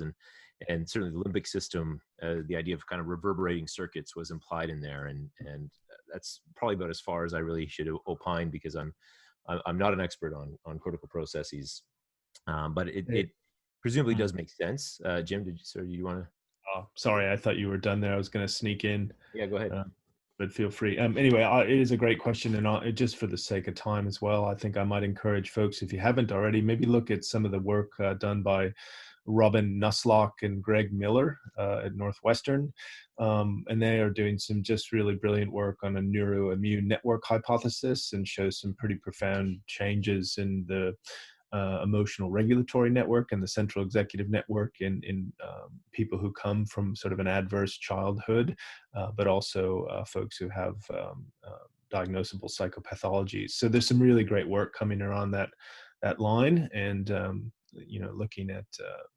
Speaker 2: And certainly the limbic system, the idea of kind of reverberating circuits was implied in there. And that's probably about as far as I really should opine, because I'm not an expert on cortical processes. But it presumably does make sense. Jim, do you want to?
Speaker 3: Oh, sorry, I thought you were done there. I was going to sneak in.
Speaker 2: Yeah, go ahead.
Speaker 3: But feel free. Anyway, it is a great question, and just for the sake of time as well, I think I might encourage folks, if you haven't already, maybe look at some of the work done by Robin Nusslock and Greg Miller at Northwestern. And they are doing some just really brilliant work on a neuroimmune network hypothesis, and shows some pretty profound changes in the emotional regulatory network and the central executive network in people who come from sort of an adverse childhood, but also folks who have diagnosable psychopathologies. So there's some really great work coming around that line, and looking at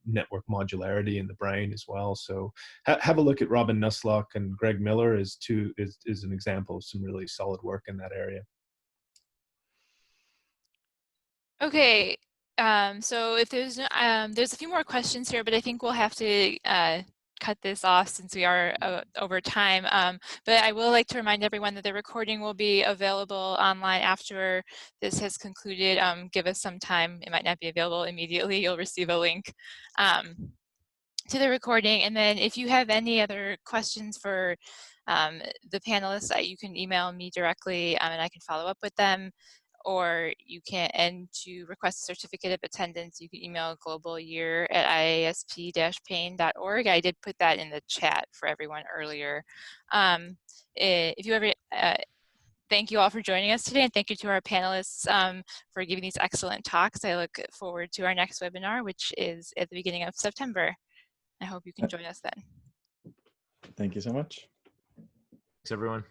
Speaker 3: network modularity in the brain as well. So have a look at Robin Nusslock and Greg Miller is an example of some really solid work in that area.
Speaker 1: Okay, so if there's a few more questions here, but I think we'll have to cut this off since we are over time. But I will like to remind everyone that the recording will be available online after this has concluded. Give us some time. It might not be available immediately. You'll receive a link to the recording. And then if you have any other questions for the panelists, you can email me directly and I can follow up with them. or you can, and to request a certificate of attendance, you can email globalyear@iasp-pain.org. I did put that in the chat for everyone earlier. If you ever, thank you all for joining us today, and thank you to our panelists for giving these excellent talks. I look forward to our next webinar, which is at the beginning of September. I hope you can join us then.
Speaker 4: Thank you so much.
Speaker 2: Thanks, everyone.